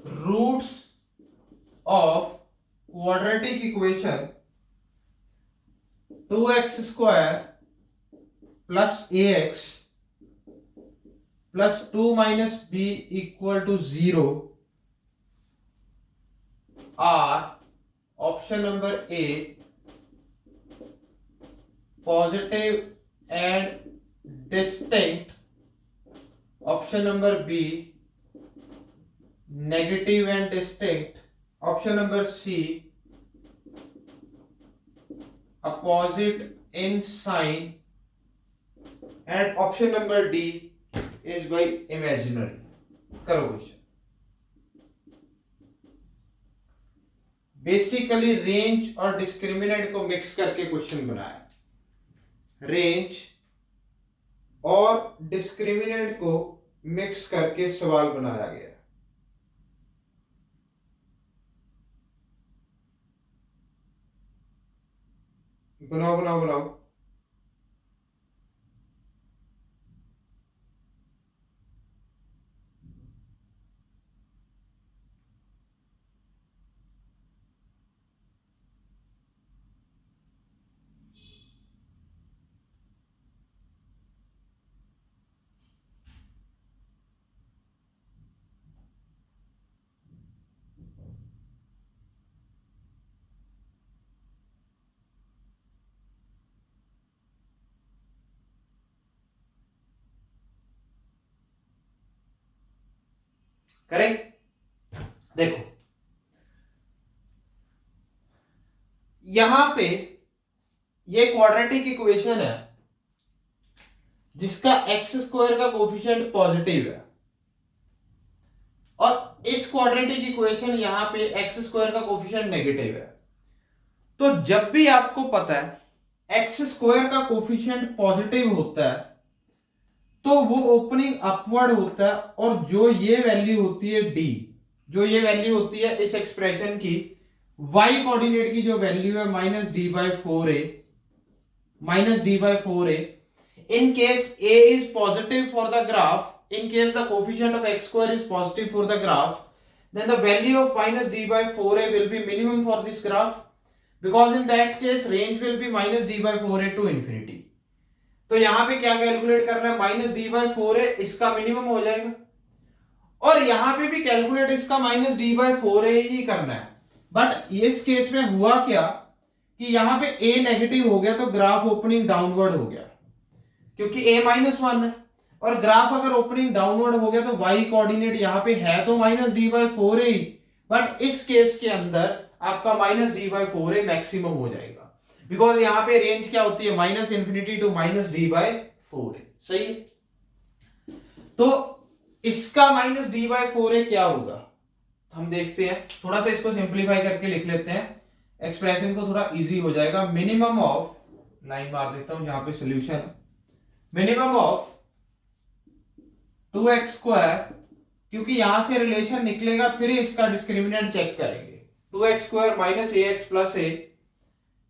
roots of quadratic equation 2x² plus ax plus 2 minus b equal to 0 are option number a positive and distinct, option number b negative and distinct, option number c opposite in sign, and option number D is by imaginary. करो question. Basically range और discriminant को mix करके question बनाया, range और discriminant को mix करके सवाल बनाया गया। बनाओ बनाओ बनाओ। करेक्ट, देखो यहां पे ये क्वाड्रेटिक इक्वेशन है जिसका x² का कोफिशिएंट पॉजिटिव है, और इस क्वाड्रेटिक इक्वेशन यहां पे x² का कोफिशिएंट नेगेटिव है। तो जब भी आपको पता है x² का कोफिशिएंट पॉजिटिव होता है तो वो ओपनिंग अपवर्ड होता है, और जो ये वैल्यू होती है d, जो ये वैल्यू होती है इस एक्सप्रेशन की y कोऑर्डिनेट की जो वैल्यू है -d/4a, in case a is positive for the graph, in case the coefficient of x² is positive for the graph, then the value of -d/4a will be minimum for this graph, because in that case range will be -d/4a to infinity. तो यहां पे क्या calculate करना है, -d/4a इसका minimum हो जाएगा, और यहां पे भी कैलकुलेट इसका -d/4a ही करना है। बट इस केस में हुआ क्या कि यहां पे a नेगेटिव हो गया तो ग्राफ ओपनिंग डाउनवर्ड हो गया, क्योंकि a -1 है, और ग्राफ अगर ओपनिंग डाउनवर्ड हो गया तो y कोऑर्डिनेट यहां पे है तो -d/4a ही, बट इस केस के अंदर आपका -d/4a मैक्सिमम हो जाएगा, बिकॉज यहां पे रेंज क्या होती है -∞ टू -d/4a। सही, तो इसका -d/4a क्या होगा हम देखते हैं, थोड़ा सा इसको सिंप्लीफाई करके लिख लेते हैं, एक्सप्रेशन को थोड़ा इजी हो जाएगा। मिनिमम ऑफ, लाइन मार देता हूं जहां पे सॉल्यूशन, मिनिमम ऑफ 2x², क्योंकि यहां से रिलेशन निकलेगा फिर इसका डिस्क्रिमिनेंट चेक करेंगे, 2x² minus ax plus a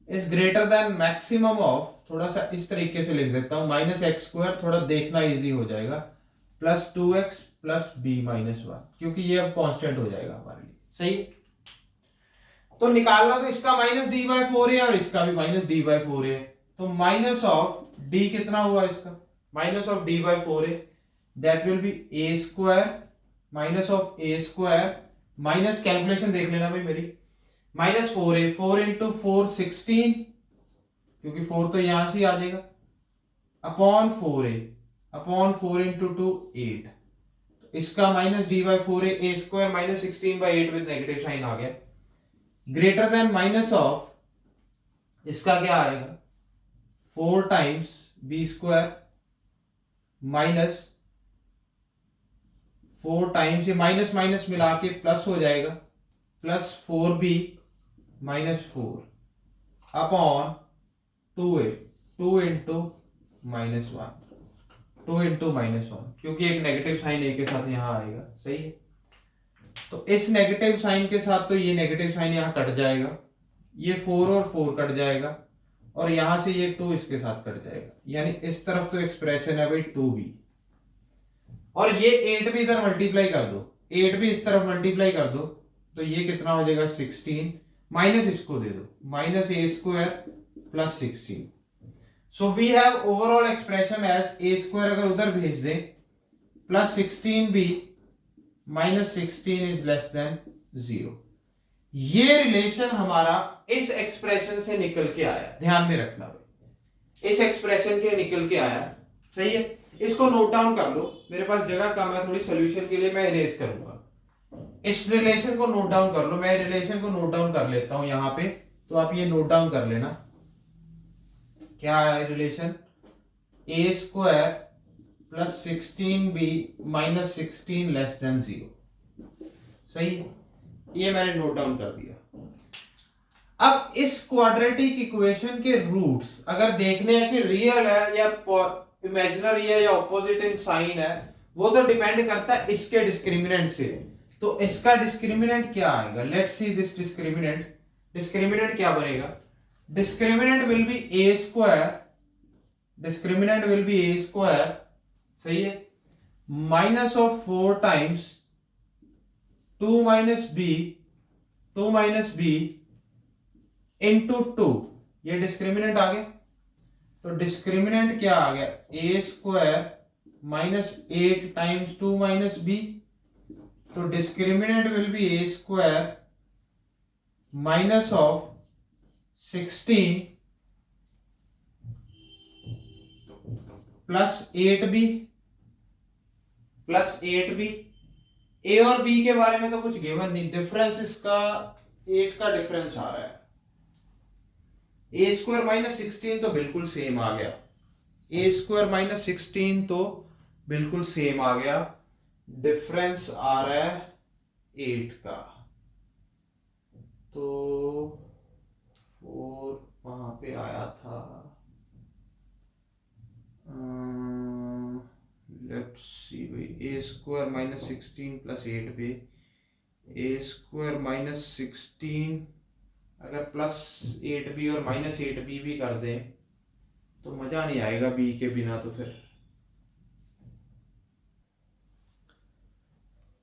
is greater than maximum of, थोड़ा सा इस तरीके से लिख देता हूं, -x², थोड़ा देखना इजी हो जाएगा, प्लस 2x प्लस b -1, क्योंकि ये अब कांस्टेंट हो जाएगा हमारे लिए। सही, तो निकालना तो इसका -d/4a और इसका भी -d/4a, तो माइनस ऑफ d कितना हुआ इसका, minus of d/4a, that will be a² minus of a², minus calculation देख लेना भाई मेरी, -4a, 4 इंटू 4 16, क्योंकि 4 तो यहां से आ जाएगा, अपॉन 4a, अपॉन 4 इंटू 2 8, इसका माइनस डी बाई 4 है, a square minus 16/8 with negative sign आ गया, ग्रेटर देन माइनस ऑफ, इसका क्या आएगा 4 times b square minus 4 times, ये माइनस माइनस मिला के प्लस हो जाएगा, plus 4b minus 4 upon 2a, 2 into minus 1, 2 into minus 1, क्योंकि एक नेगेटिव साइन ए के साथ यहां आएगा, सही है। तो इस नेगेटिव साइन के साथ तो ये नेगेटिव साइन यहां कट जाएगा, ये 4 और 4 कट जाएगा, और यहां से ये 2 इसके साथ कट जाएगा, यानी इस तरफ तो एक्सप्रेशन है भाई 2b, और ये 8 भी इधर मल्टीप्लाई कर दो, 8 भी इस तरफ मल्टीप्लाई कर दो, तो ये कितना हो जाएगा 16, माइनस इसको दे दो, minus a square plus 16। So we have overall expression as a square अगर उधर भेज दें plus 16b minus 16 is less than 0। ये रिलेशन हमारा इस एक्सप्रेशन से निकल के आया, ध्यान में रखना भाई, इस एक्सप्रेशन के निकल के आया, सही है। इसको नोट डाउन कर लो, मेरे पास जगह कम है थोड़ी, सोल्यूशन के लिए मैं इरेज करूंगा, इस रिलेशन को नोट डाउन कर लो, मैं रिलेशन को नोट डाउन कर लेता हूं यहां पे, तो आप ये नोट डाउन कर लेना, क्या है relation, a square plus 16b minus 16 less than 0, सही है, ये मैंने नोट डाउन कर दिया। अब इस क्वाड्रेटिक इक्वेशन के रूट्स अगर देखने हैं कि रियल है या इमेजिनरी है या ऑपोजिट इन साइन है, वो तो डिपेंड करता है इसके डिस्क्रिमिनेंट से। तो इसका डिस्क्रिमिनेंट क्या आएगा, let's see this discriminant, discriminant क्या बनेगा, discriminant will be a square, discriminant will be a square, सही है, minus of 4 times 2 minus b into 2, ये डिस्क्रिमिनेंट आ गया। तो डिस्क्रिमिनेंट क्या आ गया, a square minus 8 times 2 minus b, तो discriminant will be a square minus of 16 plus 8b plus 8b। A और बी के बारे में तो कुछ गिवन नहीं, डिफरेंस इसका 8 का डिफरेंस आ रहा है, ए स्क्वायर माइनस 16 तो बिल्कुल सेम आ गया, ए स्क्वायर माइनस 16 तो बिल्कुल सेम आ गया, डिफरेंस आ रहा है 8 का, तो 4 वहां पे आया था, लेट्स सी भाई, ए स्क्वायर माइनस 16 प्लस 8 पे, ए स्क्वायर माइनस 16 अगर प्लस 8b और माइनस 8b भी कर दें तो मजा नहीं आएगा b के बिना, तो फिर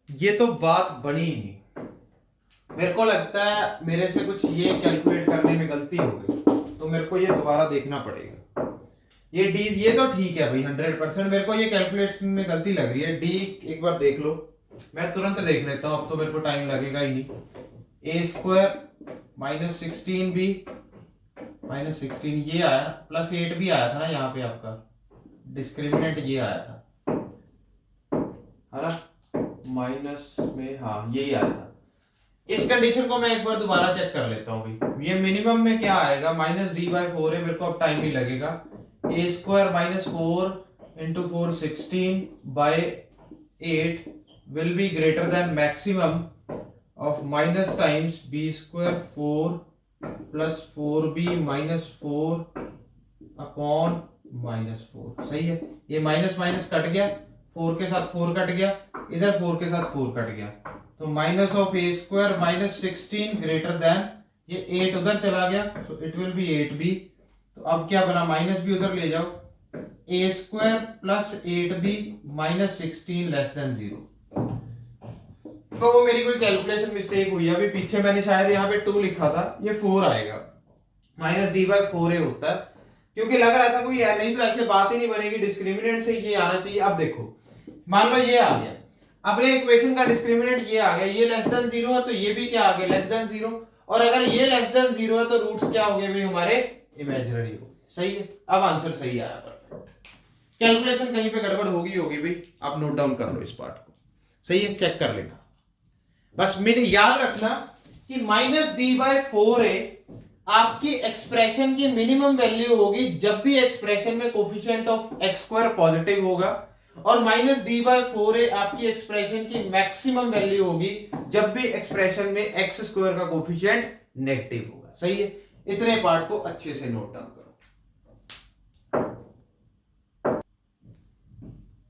ये तो बात बनी ही नहीं। मेरे को लगता है मेरे से कुछ ये कैलकुलेट करने में गलती हो गई, तो मेरे को ये दोबारा देखना पड़ेगा। ये डी ये तो ठीक है भाई 100%, मेरे को ये कैलकुलेशन में गलती लग रही है, डी एक बार देख लो, मैं तुरंत देख लेता हूँ, अब तो मेरे को टाइम लगेगा ही नहीं। ए स्क्वायर माइनस 16b माइनस 16 ये आया, प्लस 8 भी आया था ना यहाँ पे, आपका डिस्क्रिमिनेंट ये आया था, है ना, माइनस में, हाँ यही आया था। इस कंडीशन को मैं एक बार दोबारा चेक कर लेता हूँ भाई, ये मिनिमम में क्या आएगा, माइनस डी बाई 4 है, मेरे को अब टाइम नहीं लगेगा, a square minus 4 into 4 16 by 8 will be greater than maximum of minus times b square 4 plus 4b minus 4 upon minus 4, सही है। ये माइनस माइनस कट गया, 4 के साथ 4 कट गया, इधर 4 के साथ 4 कट गया, तो minus of A square minus 16 greater than, ये 8 उधर चला गया, तो इट विल बी 8b। तो अब क्या बना, माइनस भी उधर ले जाओ, a square plus 8b minus 16 less than 0। तो वो मेरी कोई कैलकुलेशन मिस्टेक हुई है, अभी पीछे मैंने शायद यहाँ पे 2 लिखा था, ये 4 आएगा, माइनस डी बाई 4 होता है, क्योंकि लग रहा था कोई नहीं तो ऐसे बात ही नहीं बनेगी, डिस्क्रिमिनेंट से ये आना चाहिए। अब देखो मान लो ये आ गया, अपने इक्वेशन का डिस्क्रिमिनेंट ये आ गया, ये लेस देन 0 है, तो ये भी क्या आ गया, लेस देन 0, और अगर ये लेस देन 0 है तो रूट्स क्या हो गए भाई हमारे, इमेजिनरी हो गए, सही है। अब आंसर सही आया, परफेक्ट। कैलकुलेशन कहीं पे गड़बड़ होगी भाई, आप नोट डाउन कर लो इस पार्ट को, सही है, चेक कर लेना। बस मेरे याद रखना कि -d/4a आपकी एक्सप्रेशन की मिनिमम वैल्यू होगी जब भी एक्सप्रेशन में कोफिशिएंट ऑफ x² पॉजिटिव होगा, और -d/4a आपकी एक्सप्रेशन की मैक्सिमम वैल्यू होगी जब भी एक्सप्रेशन में x² का कोफिशिएंट नेगेटिव होगा, सही है। इतने पार्ट को अच्छे से नोट डाउन करो।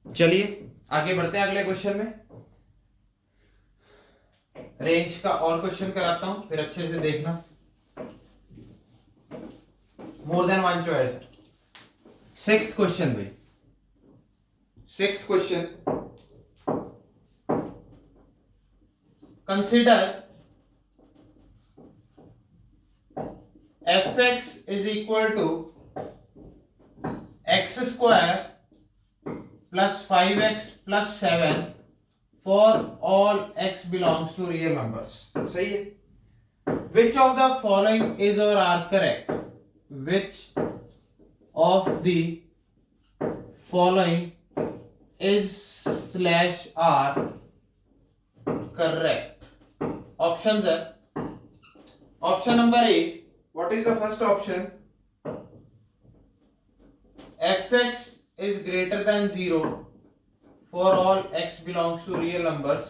चलिए आगे बढ़ते हैं अगले क्वेश्चन में। रेंज का और क्वेश्चन कराता हूं, फिर अच्छे से देखना। More than one choice. Sixth question भाई, sixth question, consider fx is equal to x square plus 5x plus 7 for all x belongs to real numbers, सही है। Which of the following is or are correct? Which of the following is slash are correct? Options है, option number A, what is the first option? fx is greater than 0 for all x belongs to real numbers.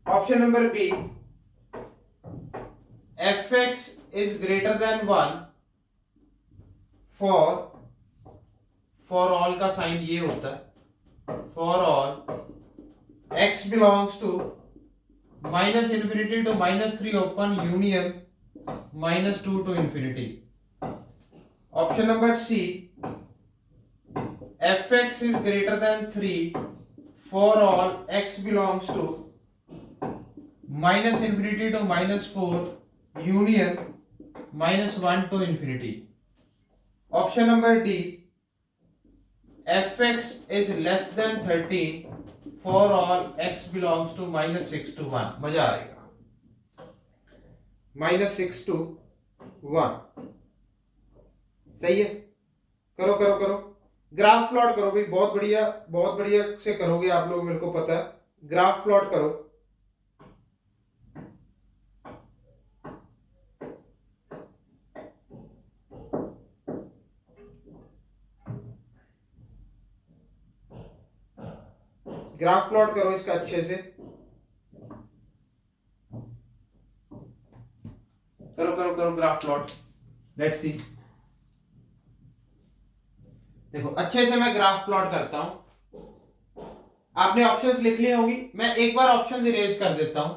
Option number B, fx is greater than 1 for all का sign ये होता है, for all x belongs to -infinity to -3 open union -2 to infinity. Option number C, fx is greater than 3 for all x belongs to -infinity to -4 union -1 to infinity. Option number D, fx is less than 13 for all x belongs to -6 to 1. मजा आएगा, -6 to 1, सही है। करो करो करो, graph plot करो भाई, बहुत बढ़िया से करोगे आप लोग, मेरे को पता है। ग्राफ प्लॉट करो। ग्राफ प्लॉट करो इसका अच्छे से, करो करो करो ग्राफ प्लॉट, लेट्स सी। देखो अच्छे से मैं ग्राफ प्लॉट करता हूं। आपने ऑप्शंस लिख लिए होंगी, मैं एक बार ऑप्शंस इरेज कर देता हूं,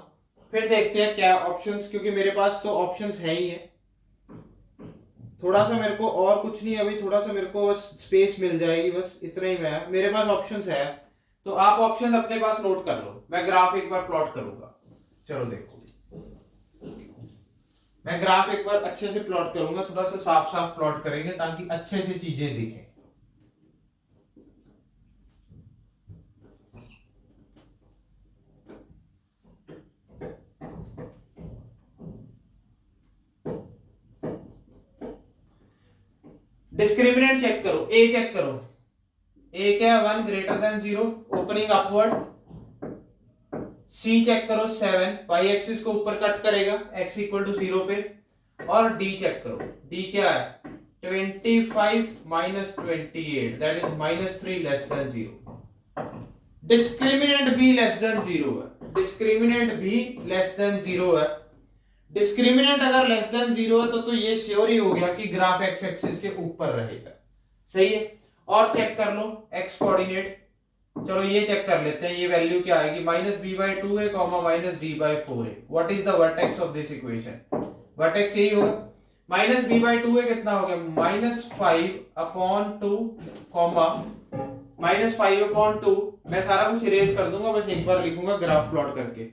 फिर देखते हैं क्या ऑप्शंस, क्योंकि मेरे पास तो ऑप्शंस है ही है। थोड़ा सा मेरे को और कुछ नहीं, अभी थोड़ा सा मेरे को बस स्पेस मिल जाएगी, बस इतना ही मैं, मेरे पास ऑप्शंस है, तो आप ऑप्शन अपने पास नोट कर लो। मैं ग्राफ एक बार प्लॉट करूंगा, चलो देखो, मैं ग्राफ एक बार अच्छे से प्लॉट करूंगा, थोड़ा सा साफ साफ प्लॉट करेंगे ताकि अच्छे से चीजें दिखें। डिस्क्रिमिनेंट चेक करो, ए चेक करो, ए क्या है, 1 ग्रेटर देन 0 ओपनिंग अपवर्ड। सी चेक करो 7 पाई एक्सिस को ऊपर कट करेगा x इक्वल टू 0 पे। और डी चेक करो, डी क्या है, 25 minus 28 that is -3 less than 0। Discriminant भी लेस देन 0 है, डिस्क्रिमिनेंट भी लेस देन 0 है। डिस्क्रिमिनेंट अगर लेस देन 0 है तो ये श्योर ही हो गया कि ग्राफ एक्स एक्सिस के ऊपर रहेगा, सही है। और चेक कर लो एक्स कोऑर्डिनेट, चलो ये चेक कर लेते हैं, ये वैल्यू क्या आएगी, -b/2 है -d/4 है। What is the vertex of this equation, vertex यही होगा। -b/2 है कितना हो गया, -5/2 -5/2, मैं सारा कुछ इरेज कर दूंगा, बस एक बार लिखूंगा ग्राफ प्लॉट करके।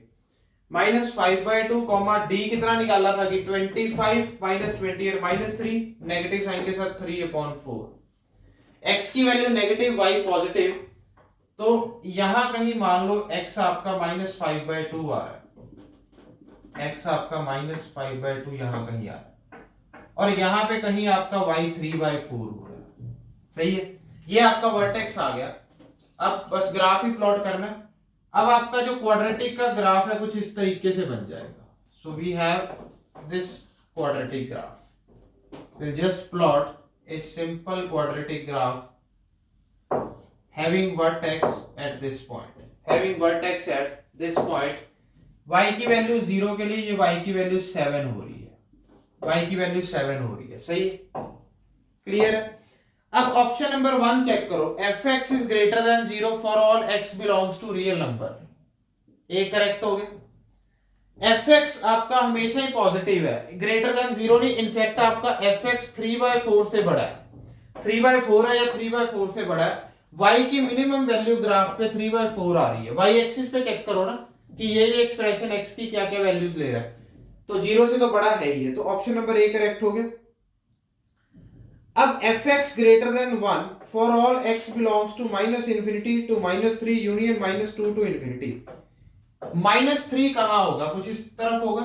-5/2 डी कितना निकाला था कि 25 - 28 -3, नेगेटिव साइन के साथ 3/4। x की वैल्यू नेगेटिव, y पॉजिटिव, तो यहां कहीं मान लो x आपका -5/2 आ रहा है, x आपका -5/2 यहां कहीं आ रहा है, और यहां पे कहीं आपका y 3/4 हो रहा है, सही है। ये आपका वर्टेक्स आ गया। अब बस ग्राफ ही प्लॉट करना है। अब आपका जो क्वाड्रेटिक का ग्राफ है कुछ इस तरीके से बन जाएगा। So we have this quadratic graph. We'll just plot a simple quadratic graph having vertex at this point. Having vertex at this point, y की वैल्यू 0 के लिए ये y की वैल्यू 7 हो रही है, y की वैल्यू 7 हो रही है, सही है, क्लियर है। अब ऑप्शन नंबर 1 चेक करो, fx is greater than 0 for all x belongs to real number, ये करेक्ट हो गया। fx आपका हमेशा ही पॉजिटिव है, ग्रेटर देन 0 नहीं, इनफैक्ट आपका fx 3/4 से बड़ा है, 3/4 है या 3/4 से बड़ा है। y की मिनिमम वैल्यू ग्राफ पे 3/4 आ रही है। y एक्सिस पे चेक करो ना कि ये एक्सप्रेशन x की क्या क्या वैल्यूज ले रहा है, तो 0 से तो बड़ा है ही है, तो ऑप्शन नंबर ए करेक्ट हो गया। अब fx greater than 1 for all x belongs to -∞ to -3 union -2 to ∞। -3 कहां होगा, कुछ इस तरफ होगा,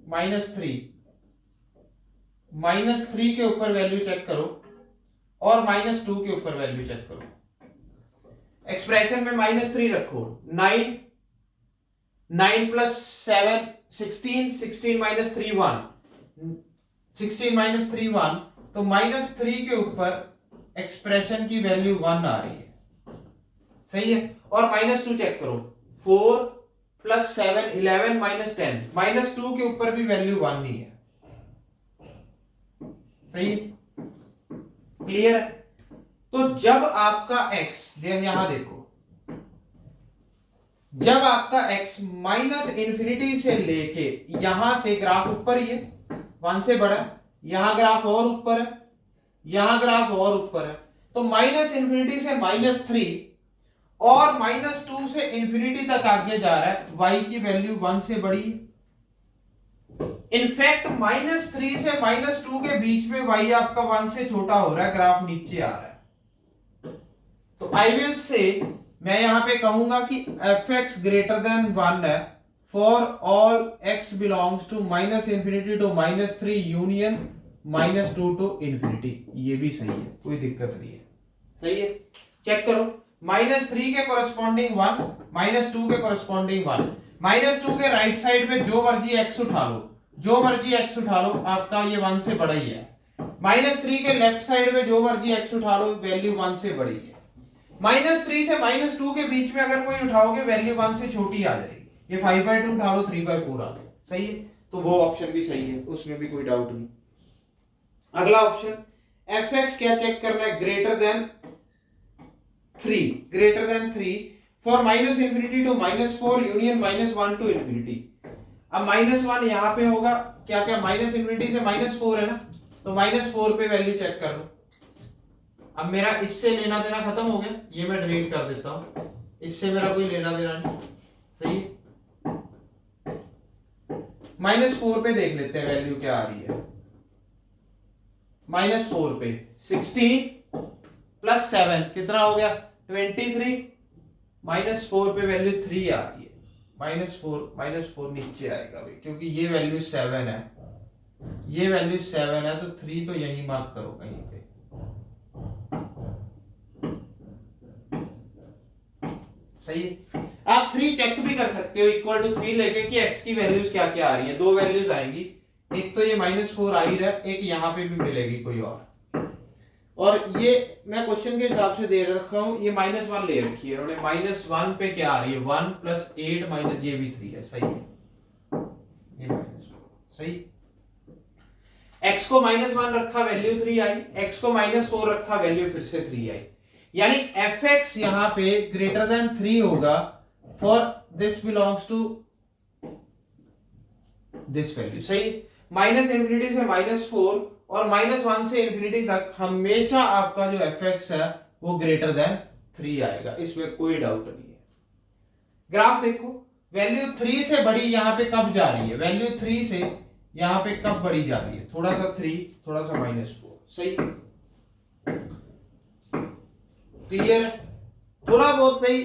-3, -3 के ऊपर वैल्यू चेक करो और -2 के ऊपर वैल्यू चेक करो। एक्सप्रेशन में -3 रखो, 9 + 7 16, 16 - 3 1, 16 - 3 1, तो -3 के ऊपर एक्सप्रेशन की वैल्यू 1 आ रही है, सही है। और -2 चेक करो, 4 + 7 11 - 10, -2 के ऊपर भी वैल्यू 1 नहीं है, सही, क्लियर। तो जब आपका x, यहां देखो, जब आपका x -∞ से लेके यहां से ग्राफ ऊपर ही है, 1 से बड़ा, यहां ग्राफ और ऊपर है, यहां ग्राफ और ऊपर है, तो -∞ से -3 और -2 से इंफिनिटी तक आगे जा रहा है, y की वैल्यू 1 से बड़ी है। इनफैक्ट -3 से -2 के बीच में y आपका 1 से छोटा हो रहा है, ग्राफ नीचे आ रहा है। तो आई विल से, मैं यहां पे कहूंगा कि fx ग्रेटर देन 1 है for all x belongs to -∞ to -3 union -2 to ∞। ये भी सही है, कोई दिक्कत नहीं है, सही है। चेक करो, -3 के कोरस्पॉन्डिंग 1, -2 के कोरस्पॉन्डिंग 1, -2 के राइट साइड में जो मर्जी x उठा लो, जो मर्जी x उठा लो, आपका ये 1 से बड़ा ही है। -3 के लेफ्ट साइड में जो मर्जी x उठा लो, वैल्यू 1 से बड़ी है। -3 से -2 के बीच में अगर कोई उठाओगे, वैल्यू 1 से छोटी आ जाएगी। ये 5/2 उठा लो, 3/4 आ गया, सही है। तो वो ऑप्शन भी सही है, उसमें भी कोई डाउट नहीं। अगला ऑप्शन, fx क्या चेक करना है, greater than 3 for -∞ to -4 union -1 to ∞। अब -1 यहां पे होगा, क्या क्या, -∞ से -4 है ना, तो -4 पे वैल्यू चेक कर लो। अब मेरा इससे लेना देना खत्म हो गया, ये मैं डिलीट कर देता हूं, इससे मेरा कोई लेना देना नहीं, सही है। -4 पे देख लेते हैं वैल्यू क्या आ रही है। -4 पे 16 + 7 कितना हो गया, 23, -4 पे वैल्यू 3 आ रही है, -4 नीचे आएगा भाई, क्योंकि ये वैल्यू 7 है, ये वैल्यू 7 है, तो 3 तो यही मार्क करो कहीं पे, सही है। आप 3 चेक भी कर सकते हो, इक्वल टू 3 लेके कि x की वैल्यूज क्या क्या आ रही है। दो वैल्यूज आएंगी, एक तो ये -4 आ ही रहा है, एक यहाँ पे भी मिलेगी कोई और ये मैं क्वेश्चन के हिसाब से दे रखा हूं, ये -1 ले रखी है उन्होंने। -1 पे क्या आ रही है, 1 + 8 माइनस ये भी 3 है, सही है, ये -4 सही। x को -1 रखा, वैल्यू 3 आई, x को -4 रखा, वैल्यू फिर से 3 आई, यानी fx यहां पे ग्रेटर देन 3 होगा for this belongs to this value, सही। -∞ से -4 और -1 से ∞ तक हमेशा आपका जो fx है वो ग्रेटर देन 3 आएगा, इसमें कोई डाउट नहीं है। ग्राफ देखो, वैल्यू 3 से बड़ी यहां पे कब जा रही है, वैल्यू 3 से यहां पे कब बड़ी जा रही है, थोड़ा सा 3, थोड़ा सा -4, सही, क्लियर। थोड़ा बहुत भाई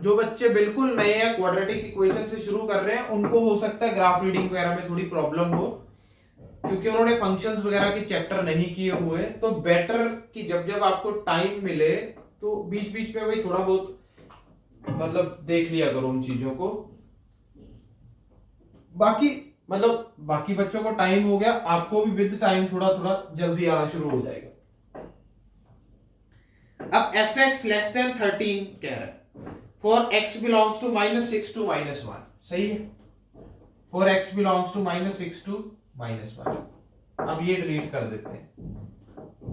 जो बच्चे बिल्कुल नए हैं, क्वाड्रेटिक इक्वेशन से शुरू कर रहे हैं, उनको हो सकता है ग्राफ रीडिंग वगैरह में थोड़ी प्रॉब्लम हो, क्योंकि उन्होंने फंक्शंस वगैरह के चैप्टर नहीं किए हुए। तो बेटर कि जब जब आपको टाइम मिले तो बीच बीच में भाई थोड़ा बहुत मतलब देख लिया करो उन चीजों को। बाकी मतलब बाकी बच्चों को टाइम हो गया, आपको भी विद टाइम थोड़ा थोड़ा जल्दी आना शुरू हो जाएगा। अब एफ एक्स लेस देन 13 कह रहा है, for x belongs to -6 to -1, सही है। For x belongs to -6 to -1। अब ये डिलीट कर देते हैं।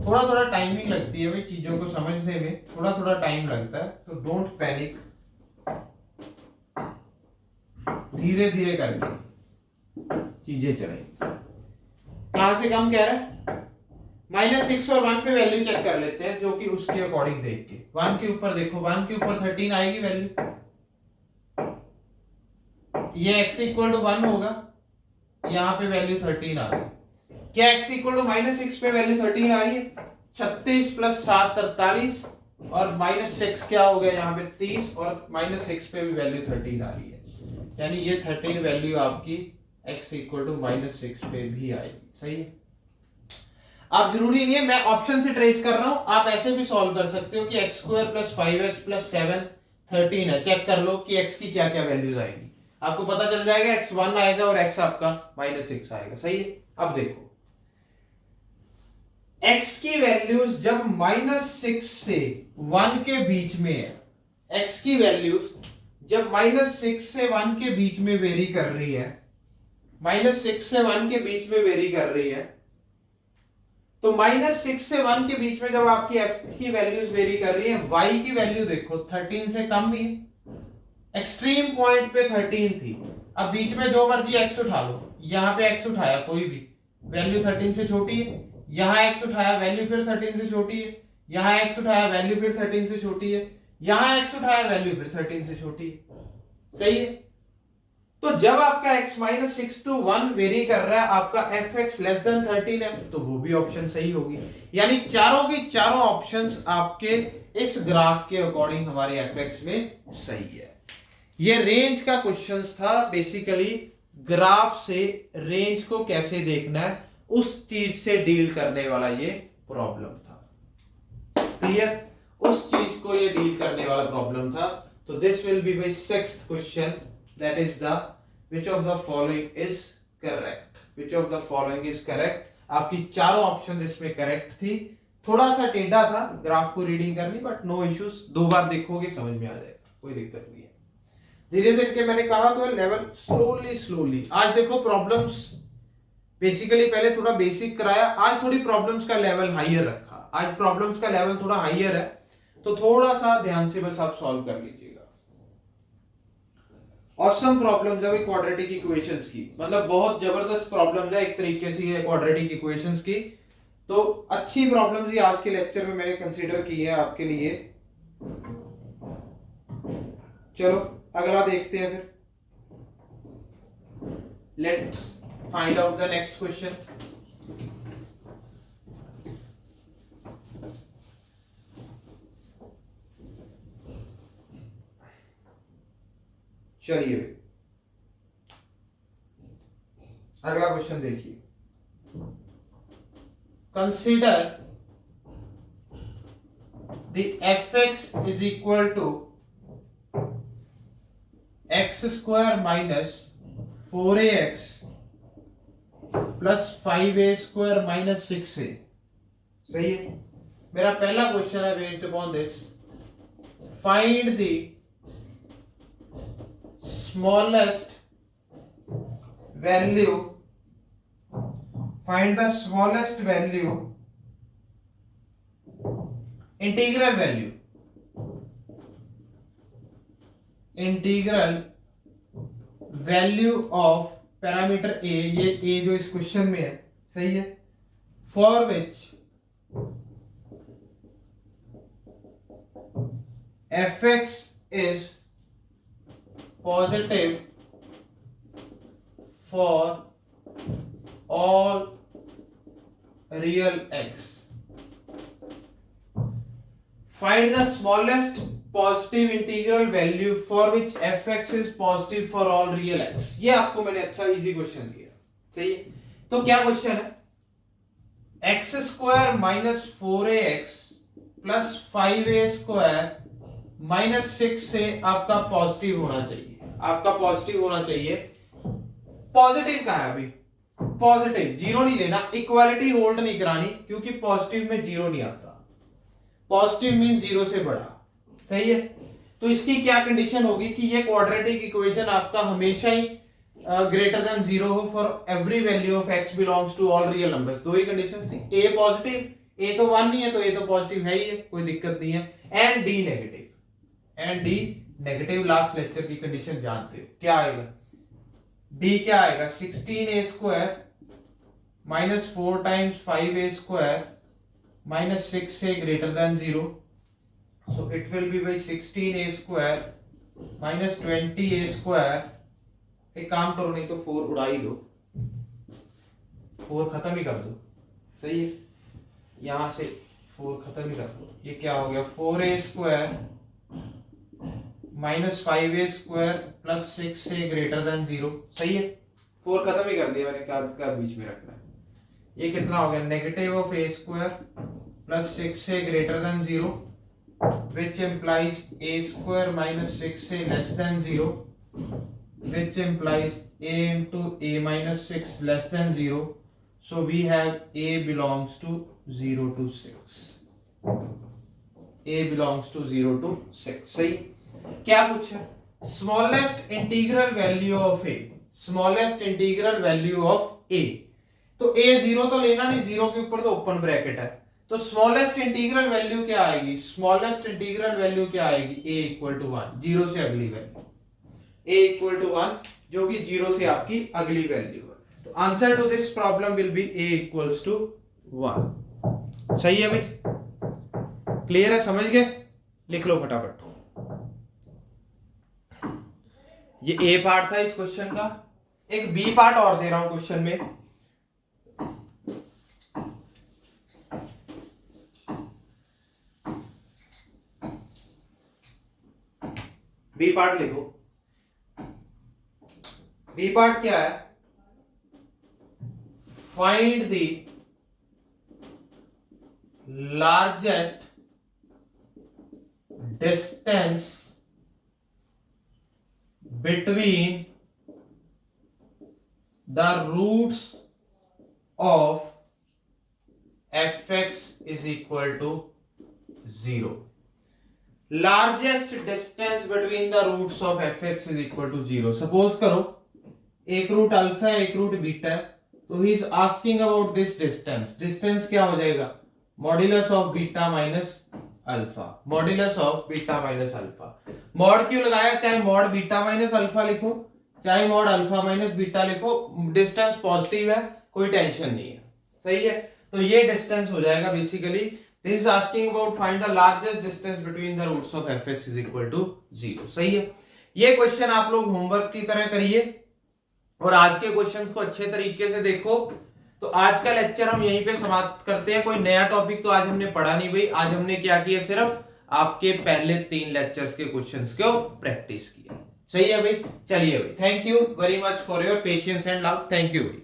थोड़ा थोड़ा टाइमिंग लगती है भाई चीजों को समझने में, थोड़ा थोड़ा टाइम लगता है, तो डोंट पैनिक, धीरे धीरे करके चीजें चले। कहां से कम कह रहा है, -6 और 1 पे वैल्यू चेक कर लेते हैं, जो कि उसके अकॉर्डिंग देख के। 1 के ऊपर देखो, 1 के ऊपर 13 आएगी वैल्यू, ये x इक्वल टू 1 होगा, यहाँ पे वैल्यू 13 आ गई। क्या x इक्वल टू -6 पे वैल्यू 13 आ रही है? 36 + 7 43, और -6 क्या हो गया यहाँ पे 30, और -6 पे भी वैल्यू 13 आ रही है, यानी ये 13 वैल्यू आपकी x इक्वल टू -6 पे भी आएगी, सही है। आप जरूरी नहीं है मैं ऑप्शन से ट्रेस कर रहा हूं, आप ऐसे भी सॉल्व कर सकते हो कि x² + 5x + 7 13 है, चेक कर लो कि x की क्या क्या वैल्यूज आएगी, आपको पता चल जाएगा x 1 आएगा और x आपका -6 आएगा, सही है। अब देखो x की वैल्यूज जब -6 से 1 के बीच में है, x की वैल्यूज जब -6 से 1 के बीच में वेरी कर रही है, -6 से 1 के बीच में वेरी कर रही है, तो -6 से 1 के बीच में जब आपकी f की वैल्यूज वेरी कर रही है, y की वैल्यू देखो 13 से कम ही है, एक्सट्रीम पॉइंट पे 13 थी। अब बीच में जो मर्जी x उठा लो, यहां पे x उठाया कोई भी, वैल्यू 13 से छोटी है, यहां x उठाया वैल्यू फिर 13 से छोटी है, यहां x उठाया वैल्यू फिर 13 से छोटी है, यहां x उठाया वैल्यू फिर 13 से छोटी है, सही है। तो जब आपका x -6 to 1 वेरी कर रहा है, आपका fx लेस देन 13 है, तो वो भी ऑप्शन सही होगी, यानी चारों की चारों ऑप्शंस आपके इस ग्राफ के अकॉर्डिंग हमारे fx में सही है। ये रेंज का क्वेश्चंस था, बेसिकली ग्राफ से रेंज को कैसे देखना है उस चीज से डील करने वाला ये प्रॉब्लम था, क्लियर, उस चीज को ये डील करने वाला प्रॉब्लम था। तो this will be my 6th question, that is the which of the following is correct, which of the following is correct। आपकी चारों ऑप्शंस इसमें करेक्ट थी, थोड़ा सा टेढ़ा था ग्राफ को रीडिंग करनी, बट नो इश्यूज, 2 बार देखोगे समझ में आ जाएगा, कोई दिक्कत नहीं है। धीरे धीरे के मैंने कहा तो लेवल स्लोली स्लोली। आज देखो प्रॉब्लम्स बेसिकली पहले थोड़ा बेसिक कराया, आज थोड़ी प्रॉब्लम्स का लेवल हाईयर रखा, आज प्रॉब्लम्स का लेवल थोड़ा हाईयर है, तो थोड़ा सा ध्यान से बस आप सॉल्व कर लीजिएगा। ऑसम प्रॉब्लम्स है भाई क्वाड्रेटिक इक्वेशंस की, मतलब बहुत जबरदस्त प्रॉब्लम्स है एक तरीके से ये क्वाड्रेटिक इक्वेशंस की, तो अच्छी प्रॉब्लम्स ही आज के लेक्चर में मैंने कंसीडर की है आपके लिए। चलो अगला देखते हैं फिर, let's find out the next question. चलिए अगला क्वेश्चन देखिए, consider the fx is equal to x² - 4ax + 5a² - 6a, सही है। मेरा पहला क्वेश्चन है based upon this, find the smallest value, find the smallest value, integral value, integral value of parameter a, ये a जो इस question में है, सही है, for which fx is positive for all real x, find the smallest positive integral value for which fx is positive for all real x। ये आपको मैंने अच्छा इजी क्वेश्चन दिया, सही है। तो क्या क्वेश्चन है, x² - 4ax plus 5a² minus 6 से आपका पॉजिटिव होना चाहिए, आपका पॉजिटिव होना चाहिए। पॉजिटिव का है अभी, पॉजिटिव, जीरो नहीं लेना, इक्वालिटी होल्ड नहीं करानी क्योंकि पॉजिटिव में जीरो नहीं आता, पॉजिटिव मीन जीरो से बड़ा, सही है। तो इसकी क्या कंडीशन होगी कि ये क्वाड्रेटिक इक्वेशन आपका हमेशा ही ग्रेटर देन जीरो हो for every value of x belongs to all real numbers. दो ही कंडीशन थी, ए पॉजिटिव, ए तो 1 नहीं है तो ए तो पॉजिटिव है ही है, कोई दिक्कत नहीं है, and D negative, and D negative. Last lecture की कंडीशन जानते हो क्या आएगा, डी क्या आएगा 16a² minus 4 times 5a² minus 6 से greater than zero, so it will B by 16a² minus 20a²। एक काम करो, नहीं तो 4 उड़ा ही दो, 4 खत्म ही कर दो, सही है, यहां से 4 खत्म ही कर दो। ये क्या हो गया 4a² माइनस 5a² प्लस 6 से ग्रेटर देन जीरो, सही है, 4 खत्म ही कर दिया मैंने, क्या बीच में रखना है। ये कितना हो गया नेगेटिव ऑफ a² प्लस 6 से greater than zero, which implies a² minus 6 से less than 0, which implies a into a minus 6 less than 0. So we have a belongs to 0 to 6. a belongs to 0 to 6. सही। क्या पूछा, smallest integral value of a, smallest integral value of a। तो a 0 तो लेना नहीं, 0 के ऊपर तो ओपन ब्रैकेट है, तो स्मॉलेस्ट इंटीग्रल वैल्यू क्या आएगी, स्मॉलेस्ट इंटीग्रल वैल्यू क्या आएगी, a इक्वल टू 1, जीरो से अगली वैल्यू, a इक्वल टू 1 जो कि जीरो से आपकी अगली वैल्यू है। तो answer to this problem will be a equals to 1। सही है भाई, क्लियर है, समझ गए, लिख लो फटाफट। ये a पार्ट था इस क्वेश्चन का, एक b पार्ट और दे रहा हूं क्वेश्चन में। बी पार्ट लिखो, बी पार्ट क्या है, find the largest distance between the roots of fx is equal to 0। Largest distance between the roots of fx is equal to 0। Suppose करो एक रूट अल्फा है, एक रूट बीटा है, तो he is asking about this distance. Distance क्या हो जाएगा, modulus of beta minus alpha, modulus of beta minus alpha. Mod क्यों लगाया, चाहे मॉड बीटा माइनस अल्फा लिखो, चाहे मॉड अल्फा माइनस बीटा लिखो, डिस्टेंस पॉजिटिव है, कोई टेंशन नहीं है, सही है। तो ये डिस्टेंस हो जाएगा basically, this is asking about find the largest distance between the roots of fx is equal to 0। सही है, ये क्वेश्चन आप लोग होमवर्क की तरह करिए और आज के क्वेश्चंस को अच्छे तरीके से देखो। तो आज का लेक्चर हम यहीं पे समाप्त करते हैं, कोई नया टॉपिक तो आज हमने पढ़ा नहीं भाई, आज हमने क्या किया, सिर्फ आपके पहले 3 लेक्चर्स के क्वेश्चंस को प्रैक्टिस किया। सही है भाई, चलिए भाई, thank you very much for your patience and love, thank you भाई।